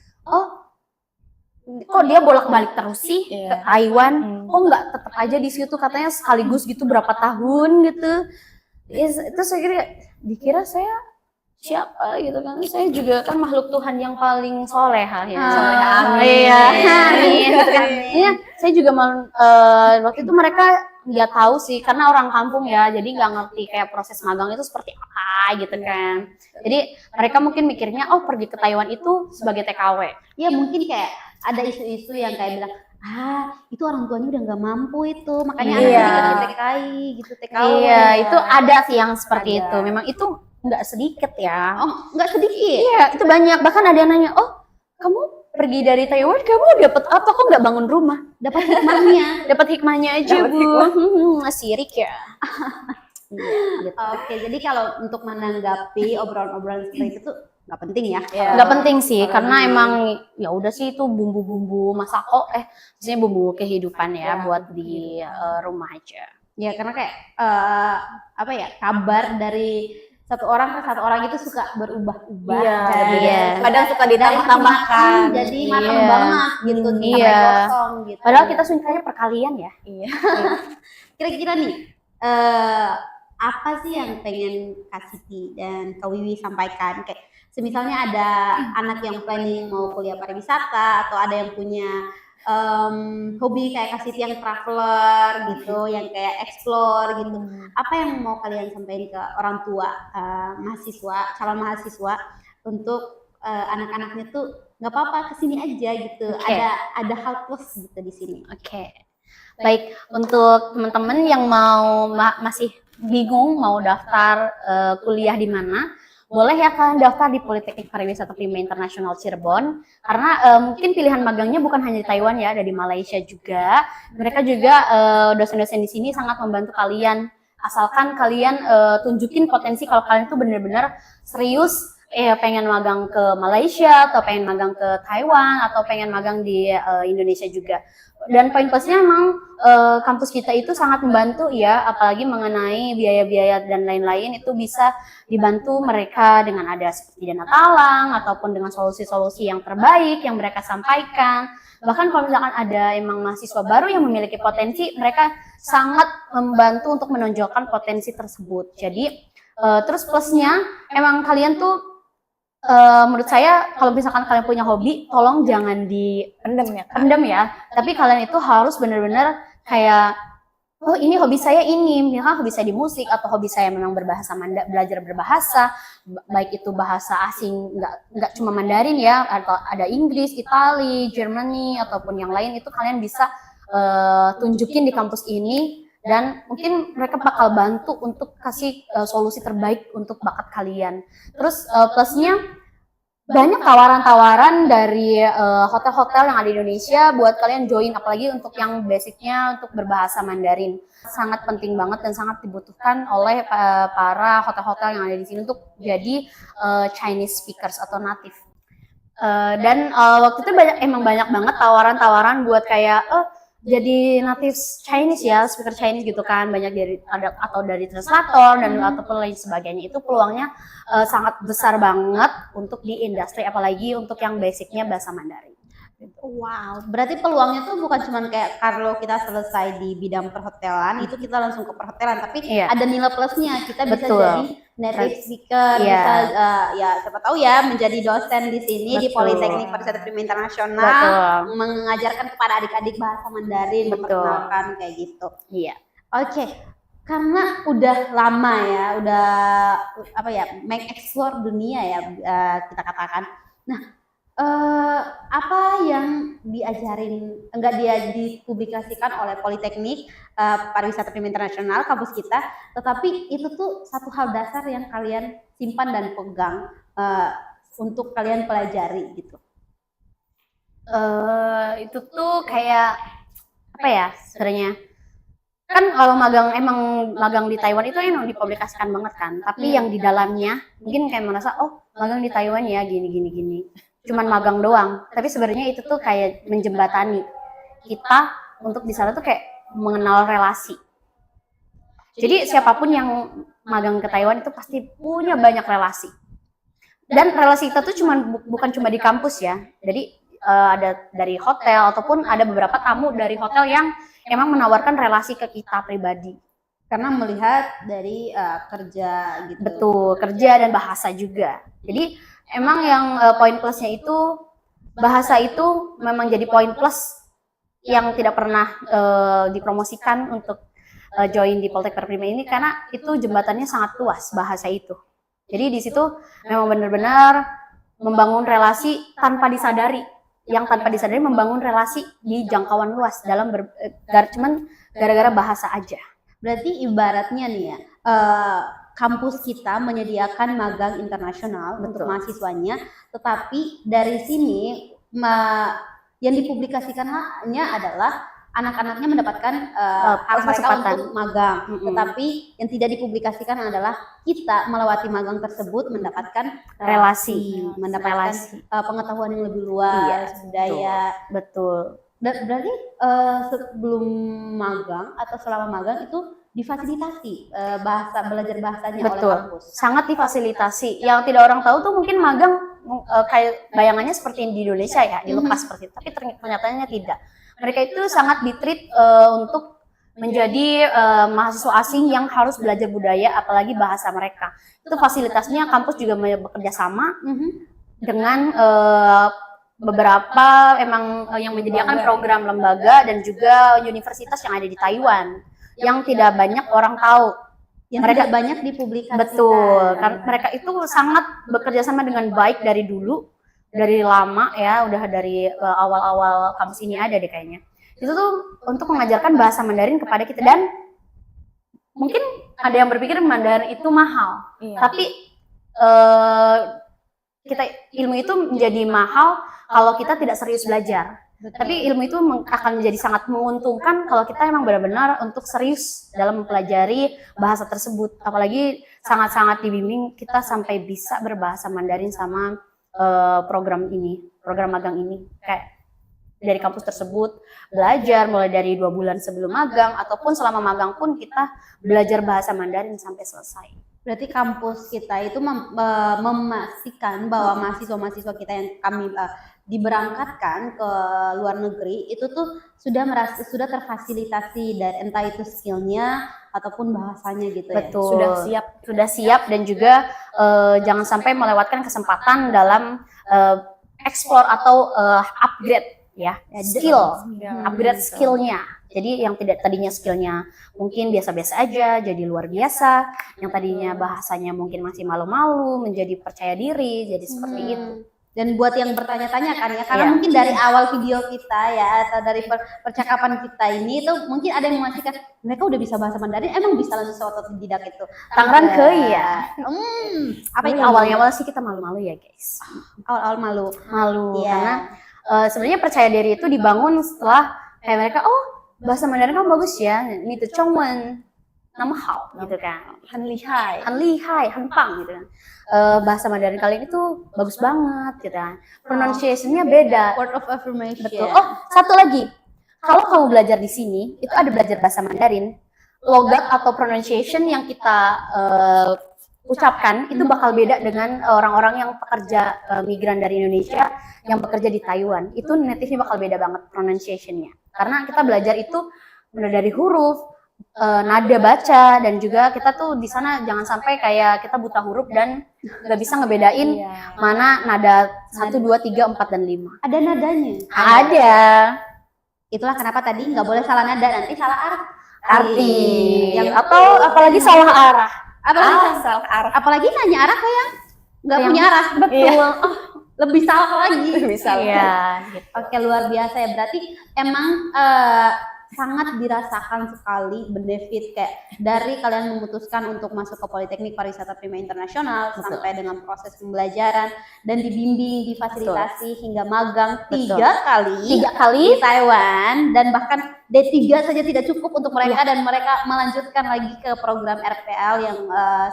kok dia bolak-balik terus sih ke Taiwan? Kok nggak tetap aja di situ, katanya sekaligus gitu berapa tahun gitu. Itu saya dikira saya siapa gitu kan, saya juga kan makhluk Tuhan yang paling soleha ya. Amin. Iya, amin. Gitu kan. Iya, saya juga waktu itu mereka nggak tahu sih karena orang kampung ya, jadi nggak ngerti kayak proses magang itu seperti apa gitu kan. Jadi mereka mungkin mikirnya oh pergi ke Taiwan itu sebagai TKW. Ya mungkin kayak ada isu-isu yang kayak bilang itu orang tuanya udah nggak mampu itu, makanya anaknya dikasih TKI gitu, TKW. Iya, itu ada sih yang seperti itu. Memang itu nggak sedikit ya. Oh, nggak sedikit. Iya, itu banyak. Bahkan ada yang nanya, oh kamu pergi dari Taiwan, kamu dapat apa? Kok nggak bangun rumah? Dapat hikmahnya. Dapat hikmahnya aja, Bu. Sirik ya. Gitu. Oke, jadi kalau untuk menanggapi obrolan-obrolan seperti itu tuh nggak penting ya? Nggak penting sih, karena emang ya udah sih itu bumbu-bumbu masako, maksudnya bumbu kehidupan ya buat di rumah aja. Ya karena kayak apa ya, kabar dari satu orang ke satu orang itu suka berubah-ubah. Iya. Kadang suka ditambah-tambahkan. Jadi matang banget gitu, Iya. kosong gitu. Padahal kita sukanya perkalian ya. Iya. Kira-kira nih, apa sih yang pengen Kak Siti dan Kak Wiwi sampaikan? Kayak misalnya ada anak yang planning mau kuliah pariwisata atau ada yang punya hobi kayak Kak Siti yang traveler gitu, yang kayak explore gitu. Apa yang mau kalian sampaikan ke orang tua, mahasiswa, calon mahasiswa untuk anak-anaknya tuh nggak apa-apa kesini aja gitu. Ada hal plus gitu di sini. Oke. Baik, untuk teman-teman yang mau masih bingung mau daftar kuliah di mana, boleh ya kalian daftar di Politeknik Pariwisata Prima Internasional Cirebon, karena mungkin pilihan magangnya bukan hanya di Taiwan ya, ada di Malaysia juga. Mereka juga dosen-dosen di sini sangat membantu kalian, asalkan kalian tunjukin potensi kalau kalian itu benar-benar serius pengen magang ke Malaysia atau pengen magang ke Taiwan atau pengen magang di Indonesia juga. Dan poin plusnya emang kampus kita itu sangat membantu ya, apalagi mengenai biaya-biaya dan lain-lain itu bisa dibantu mereka dengan ada seperti dana talang ataupun dengan solusi-solusi yang terbaik yang mereka sampaikan. Bahkan kalau misalkan ada emang mahasiswa baru yang memiliki potensi, mereka sangat membantu untuk menonjolkan potensi tersebut. Jadi terus plusnya emang kalian tuh menurut saya kalau misalkan kalian punya hobi, tolong jangan dipendam ya. Tapi kalian itu harus benar-benar kayak, oh ini hobi saya ini, misalkan hobi saya di musik atau hobi saya memang berbahasa belajar berbahasa, baik itu bahasa asing, nggak cuma Mandarin ya, atau ada Inggris, Itali, Germany ataupun yang lain itu kalian bisa tunjukin di kampus ini. Dan mungkin mereka bakal bantu untuk kasih solusi terbaik untuk bakat kalian. Terus plusnya banyak tawaran-tawaran dari hotel-hotel yang ada di Indonesia buat kalian join, apalagi untuk yang basicnya untuk berbahasa Mandarin. Sangat penting banget dan sangat dibutuhkan oleh para hotel-hotel yang ada di sini untuk jadi Chinese speakers atau native. Dan waktu itu banyak banget tawaran-tawaran buat kayak jadi native Chinese ya, speaker Chinese gitu kan, banyak dari translator dan ataupun lain sebagainya. Itu peluangnya sangat besar banget untuk di industri, apalagi untuk yang basicnya bahasa Mandarin. Wow, berarti peluangnya tuh bukan cuma kayak kalau kita selesai di bidang perhotelan itu kita langsung ke perhotelan, tapi ada nilai plusnya, kita bisa jadi native speaker, bisa ya siapa tahu ya menjadi dosen di sini di Politeknik Pariwisata Prima Internasional, mengajarkan kepada adik-adik bahasa Mandarin, memperkenalkan kayak gitu. Iya. Oke. Karena udah lama ya, udah apa ya, mengeksplor dunia ya kita katakan. Nah, apa yang diajarin dia dipublikasikan oleh Politeknik Pariwisata Prima Internasional kampus kita, tetapi itu tuh satu hal dasar yang kalian simpan dan pegang untuk kalian pelajari gitu. Itu tuh kayak apa ya sebenarnya? Kan kalau magang di Taiwan itu emang dipublikasikan banget kan, tapi yang di dalamnya mungkin kayak merasa magang di Taiwan ya gini cuman magang doang, tapi sebenarnya itu tuh kayak menjembatani kita untuk di sana tuh kayak mengenal relasi. Jadi siapapun yang magang ke Taiwan itu pasti punya banyak relasi, dan relasi kita tuh bukan cuma di kampus ya, jadi ada dari hotel ataupun ada beberapa tamu dari hotel yang emang menawarkan relasi ke kita pribadi. Karena melihat dari kerja gitu. Betul, kerja dan bahasa juga. Jadi emang yang poin plusnya itu bahasa itu memang jadi poin plus yang tidak pernah dipromosikan untuk join di Poltek Perprima ini karena itu jembatannya sangat luas bahasa itu. Jadi di situ memang benar-benar membangun relasi tanpa disadari, yang tanpa disadari membangun relasi di jangkauan luas dalam cuman gara-gara bahasa aja. Berarti ibaratnya nih ya, kampus kita menyediakan magang internasional untuk mahasiswanya, tetapi dari sini yang dipublikasikannya adalah anak-anaknya mendapatkan hak mereka untuk magang, tetapi yang tidak dipublikasikan adalah kita melewati magang tersebut mendapatkan relasi, mendapatkan pengetahuan yang lebih luas, budaya. Betul. Berarti sebelum magang atau selama magang itu difasilitasi belajar bahasanya oleh kampus. Sangat difasilitasi. Yang tidak orang tahu tuh mungkin magang kayak bayangannya seperti di Indonesia ya, dilepas seperti itu. Tapi ternyatanya tidak. Mereka itu sangat ditreat untuk menjadi mahasiswa asing yang harus belajar budaya, apalagi bahasa mereka. Itu fasilitasnya kampus juga bekerja sama dengan beberapa yang menyediakan program lembaga dan juga universitas yang ada di Taiwan yang tidak banyak orang tahu. Yang mereka banyak dipublikasikan. Betul, karena mereka itu sangat bekerja sama dengan baik dari dulu. Dari lama ya, udah dari awal-awal kampus ini ada deh kayaknya. Itu tuh untuk mengajarkan bahasa Mandarin kepada kita, dan mungkin ada yang berpikir Mandarin itu mahal. Tapi ilmu itu menjadi mahal kalau kita tidak serius belajar. Tapi ilmu itu akan menjadi sangat menguntungkan kalau kita emang benar-benar untuk serius dalam mempelajari bahasa tersebut. Apalagi sangat-sangat dibimbing kita sampai bisa berbahasa Mandarin sama program magang ini. Kayak dari kampus tersebut belajar mulai dari 2 bulan sebelum magang ataupun selama magang pun kita belajar bahasa Mandarin sampai selesai. Berarti kampus kita itu memastikan bahwa mahasiswa-mahasiswa kita yang kami diberangkatkan ke luar negeri itu tuh sudah terfasilitasi dari entah itu skillnya ataupun bahasanya gitu ya. Betul. Sudah siap dan juga jangan sampai melewatkan kesempatan dalam explore atau upgrade ya skill, upgrade skillnya. Jadi yang tidak tadinya skillnya mungkin biasa-biasa aja jadi luar biasa, yang tadinya bahasanya mungkin masih malu-malu menjadi percaya diri, jadi seperti itu. Dan buat yang bertanya-tanya kan ya, karena mungkin dari awal video kita ya atau dari percakapan kita ini itu mungkin ada yang memastikan mereka udah bisa bahasa Mandarin, emang bisa langsung otodidak itu. Tangerang ke ya. Apa itu awal sih kita malu-malu ya guys. Awal-awal malu. Karena sebenarnya percaya diri itu dibangun setelah kayak mereka bahasa Mandarin kamu bagus ya, ini tuh Chongwen nama hao gitu kan, han lihai, han pang gitu kan. Bahasa Mandarin kalian itu bagus banget gitu kan, pronunciation-nya beda. Word of affirmation. Betul. Satu lagi, kalau kamu belajar di sini itu ada belajar bahasa Mandarin, logat atau pronunciation yang kita ucapkan itu bakal beda dengan orang-orang yang pekerja migran dari Indonesia yang bekerja di Taiwan. Itu native-nya bakal beda banget pronunciation-nya. Karena kita belajar itu mulai dari huruf, nada baca, dan juga kita tuh di sana jangan sampai kayak kita buta huruf dan nggak bisa ngebedain mana nada 1, 2, 3, 4, dan 5. Ada nadanya? Ada. Itulah kenapa tadi nggak boleh salah nada, nanti salah arti. Atau apalagi salah arah. Apalagi nanya arah kok yang nggak punya arah. Betul. Lebih salah lagi. Lebih salah. Gitu. Oke, luar biasa ya. Berarti emang sangat dirasakan sekali benefit kayak dari kalian memutuskan untuk masuk ke Politeknik Pariwisata Prima Internasional sampai dengan proses pembelajaran dan dibimbing, difasilitasi hingga magang 3 kali di Taiwan, dan bahkan D3 saja tidak cukup untuk mereka dan mereka melanjutkan lagi ke program RPL yang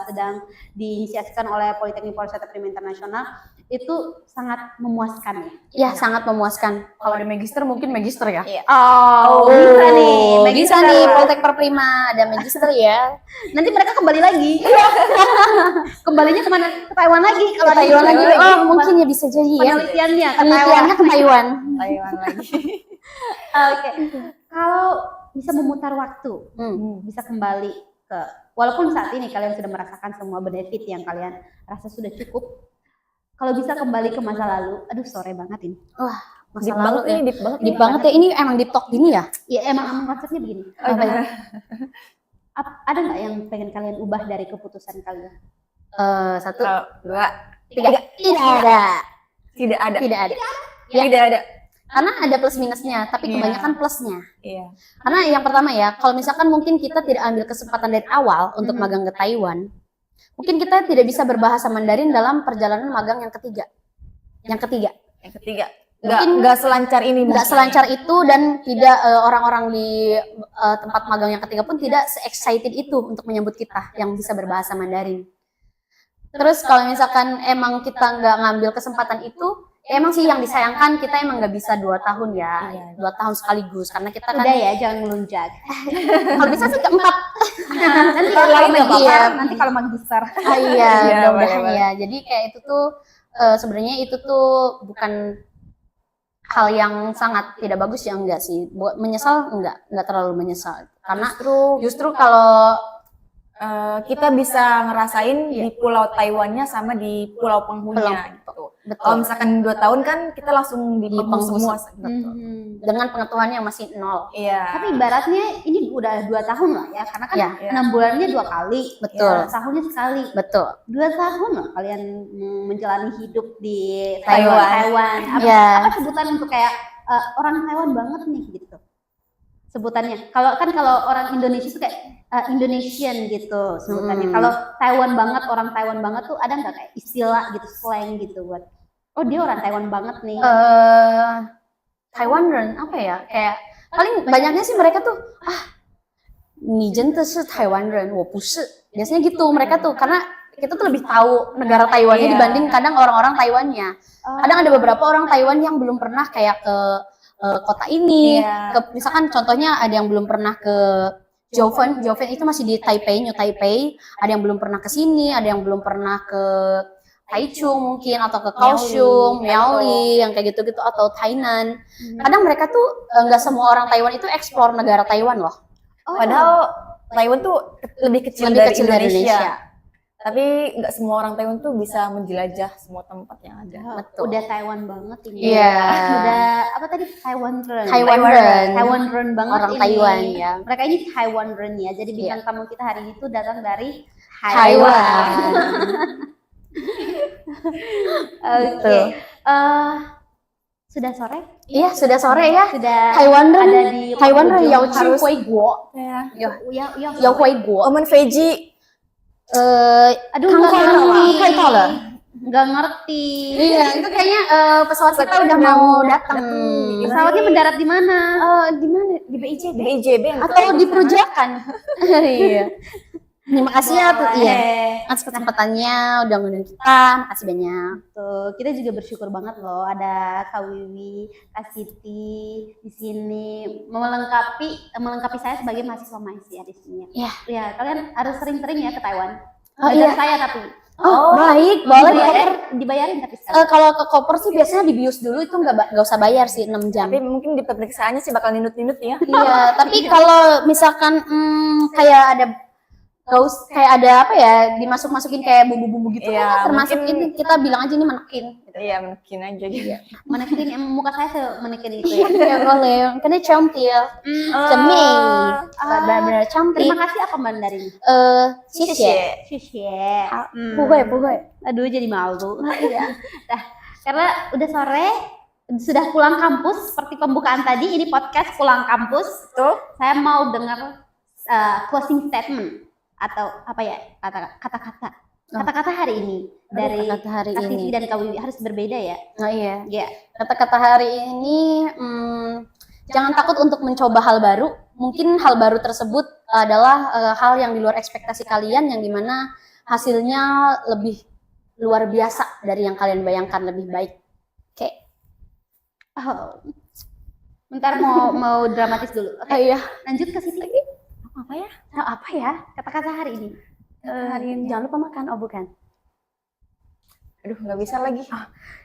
sedang diinisiasikan oleh Politeknik Pariwisata Prima Internasional. Itu sangat memuaskan ya? Ya, sangat memuaskan. Kalau ada magister mungkin magister ya? Iya. Bisa nih Poltek Perprima ada magister ya. Nanti mereka kembali lagi. Kembalinya kemana? Ke Taiwan lagi. Kalau Taiwan lagi. Mungkin ya bisa jadi ya. Penelitiannya ke Taiwan. Taiwan lagi. Oke. Kalau bisa memutar waktu, bisa kembali ke, walaupun saat ini kalian sudah merasakan semua benefit yang kalian rasa sudah cukup. Kalau bisa kembali ke masa lalu, aduh sore banget ini. Wah, masa lalu ya. Deep banget ya. Ini emang deep talk gini ya? Ya emang konsepnya begini. Ada nggak yang pengen kalian ubah dari keputusan kalian? 1, 2, 3. Tidak ada. tidak ada. Tidak ada. Tidak ada. Karena ada plus minusnya, tapi Iya. kebanyakan plusnya. Iya. Karena yang pertama ya, kalau misalkan mungkin kita tidak ambil kesempatan dari awal untuk magang ke Taiwan, mungkin kita tidak bisa berbahasa Mandarin dalam perjalanan magang yang ketiga. Yang ketiga, Mungkin nggak selancar ini, nggak selancar itu, dan tidak orang-orang di tempat magang yang ketiga pun tidak se-excited itu untuk menyambut kita yang bisa berbahasa Mandarin. Terus kalau misalkan emang kita nggak ngambil kesempatan itu, ya emang sih yang disayangkan kita emang nggak bisa 2 tahun ya, 2 tahun sekaligus, karena kita kan Udah ya, jangan melunjak. kalau bisa sih keempat. Nanti kalau magister, Iya. nanti kalau magister. Iya, Iya, mudah-mudahan boleh. ya. Jadi kayak itu tuh sebenarnya itu tuh bukan hal yang sangat tidak bagus ya, enggak sih. Menyesal enggak terlalu menyesal. Karena justru kalau kita bisa ngerasain di pulau Taiwannya sama di pulau penghuninya gitu. Kalau misalkan 2 tahun kan kita langsung di penghuni semua. dengan pengetahuan yang masih 0. Iya. Tapi ibaratnya ini udah 2 tahun lah ya, karena kan Iya. 6 bulannya 2 kali, Betul. tahunnya sekali. Betul. 2 tahun loh kalian menjalani hidup di Taiwan. Taiwan. Iya. Apa sebutan untuk kayak orang Taiwan banget nih gitu? Sebutannya. Kalau orang Indonesia tuh kayak Indonesian gitu sebutannya. Kalau Taiwan banget, orang Taiwan banget tuh ada nggak kayak istilah gitu, slang gitu buat oh dia orang Taiwan banget nih. Taiwan apa ya? Kayak paling banyaknya sih mereka tuh ni zhen de shi Taiwan ren, wo bu shi. Biasanya gitu mereka tuh, karena kita tuh lebih tahu negara Taiwannya dibanding kadang orang-orang Taiwannya. Kadang ada beberapa orang Taiwan yang belum pernah kayak ke kota ini, misalkan contohnya ada yang belum pernah ke Joven itu masih di Taipei, New Taipei. Ada yang belum pernah ke sini, ada yang belum pernah ke Taichung mungkin, atau ke Kaohsiung, Miaoli, yang kayak gitu-gitu, atau Tainan. Kadang mereka tuh nggak semua orang Taiwan itu explore negara Taiwan loh. Padahal Taiwan tuh lebih kecil dari Indonesia. Tapi nggak semua orang Taiwan tuh bisa menjelajah semua tempat yang ada. Betul. Udah Taiwan banget ini. Iya. Udah apa tadi Taiwan Ren. Taiwan Ren banget orang ini. Taiwan ya. Mereka ini Taiwan Ren ya. Jadi bintang tamu kita hari ini tuh datang dari Taiwan. Oke. Sudah sore? Iya, sudah sore ya. Sudah Taiwan ada Ren, di Taiwan Ren Yao Qi harus Hui Guo. Ya. Yao Hui Guo. Omen Veggie. Aduh, Kang Kai tahu lah. Nggak ngerti. Iya, itu kayaknya pesawat kita udah mau datang. Pesawatnya mendarat di mana? Di mana? Di BIJB. BIJB yang Atau di Perujakan. Iya. Terima kasih ya tuh, iya. Atas kesempatannya udah ngundang kita, makasih banyak. Tuh, kita juga bersyukur banget loh ada Kak Wiwi, Kak Siti di sini melengkapi saya sebagai mahasiswa Malaysia di sini. Iya. Ya, kalian harus sering-sering ya ke Taiwan. Oh, Belajar iya. saya tapi Baik, boleh. dibayarin tapi sekali. Kalau ke koper sih biasanya dibius dulu, itu nggak usah bayar sih 6 jam. Tapi mungkin di pemeriksaannya sih bakal ninut-ninut ya. Iya, tapi kalau misalkan kayak ada kayak ada apa ya, dimasuk-masukin kayak bumbu-bumbu gitu, Iya, termasuk mungkin- ini kita bilang aja ini menekin. Iya, mungkin aja gitu. Menekin muka saya semenekin itu ya. Ya boleh, karena cantik, cemeng, benar-benar cantik. Terima kasih apa Mandarin? Xie. Xie. Puhui. Aduh jadi malu. Iya. Nah, karena udah sore, sudah pulang kampus seperti pembukaan tadi, ini podcast pulang kampus. Tuh. Saya mau dengar closing statement atau apa ya kata-kata hari ini dari kata-kata hari Kak Siti ini. dan Kak Wiwi harus berbeda ya. Oh iya. Ya. Kata-kata hari ini, jangan takut untuk mencoba hal baru. Mungkin hal baru tersebut adalah hal yang di luar ekspektasi kalian, yang dimana hasilnya lebih luar biasa dari yang kalian bayangkan, lebih baik. Oke. Oh. Bentar mau dramatis dulu. Oke, Iya. lanjut ke Siti. Apa ya? Apa ya kata-kata hari ini? Hari ini jangan lupa makan. Oh bukan. Aduh, nggak bisa lagi.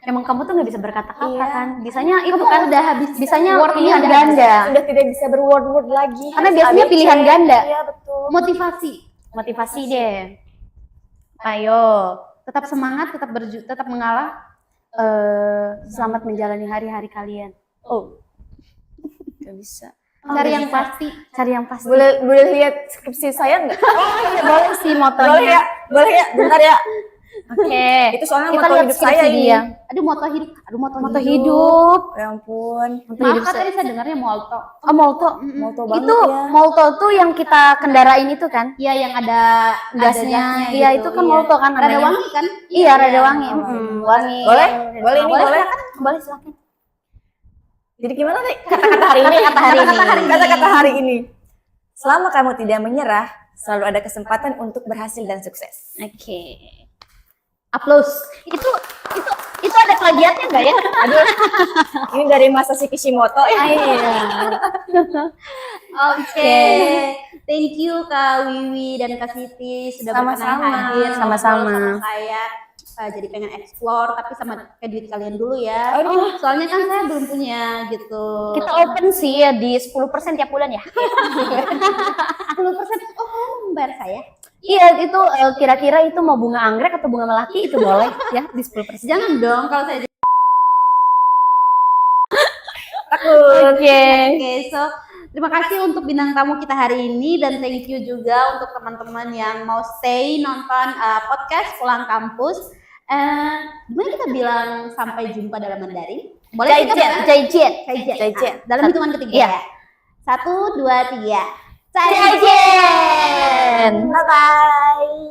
Emang kamu tuh nggak bisa berkata-kata Iya. kan? Bisanya itu Kamu kan udah habis bisanya word-nya pilihan udah ganda. Sudah tidak bisa berword-word lagi. Karena Harus biasanya ABC. pilihan ganda. Iya, betul. motivasi. Motivasi deh. Ayo, tetap semangat, tetap mengalah. Selamat menjalani hari-hari kalian. Oh, Gak bisa. Cari yang pasti. Cari yang pasti. Boleh lihat skripsi saya nggak? Oh iya, boleh sih motonya. Boleh ya, bentar ya. Oke. Itu soalnya Kita moto lihat hidup saya skripsi ini. dia. Aduh, moto hidup. Moto hidup. Ya ampun, Moto Maaf hidup Kak, saya. tadi saya dengarnya molto. Oh, Molto. moto banget Itu ya. Molto tuh yang kita kendarain itu kan? Iya, yang ada Gasnya. ada Iya, gitu. itu kan molto kan Rada namanya. wangi kan? Iya, rada wangi. Wangi. Boleh? Boleh ini, boleh. Boleh silakan. Jadi gimana nih kata-kata hari ini? Kata-kata hari ini. Selama kamu tidak menyerah, selalu ada kesempatan untuk berhasil dan sukses. Oke. Aplaus. Itu ada plagiatnya enggak ya? Aduh, ini dari Masashi Kishimoto ya. Iya. Oke. Thank you Kak Wiwi dan Kak Siti sudah berkenan Sama-sama. hadir Sama-sama. ngobrol sama saya. Jadi pengen explore tapi sama kayak duit kalian dulu ya. Aduh. Soalnya kan saya belum punya gitu. Kita open sih ya di 10% tiap bulan ya. 10%. Oh, membayar saya. Iya, itu kira-kira itu mau bunga anggrek atau bunga melati itu boleh ya di 10%. Jangan dong kalau saya Takut. Oke. Oke, so terima kasih untuk bintang tamu kita hari ini dan thank you juga untuk teman-teman yang mau stay nonton podcast Pulang Kampus. Gimana kita bilang sampai jumpa dalam Mandarin? Boleh kita bilang? Jaijian. Jaijian. Dalam hitungan ketiga Iya. ya. 1, 2, 3. Jaijian. Bye bye.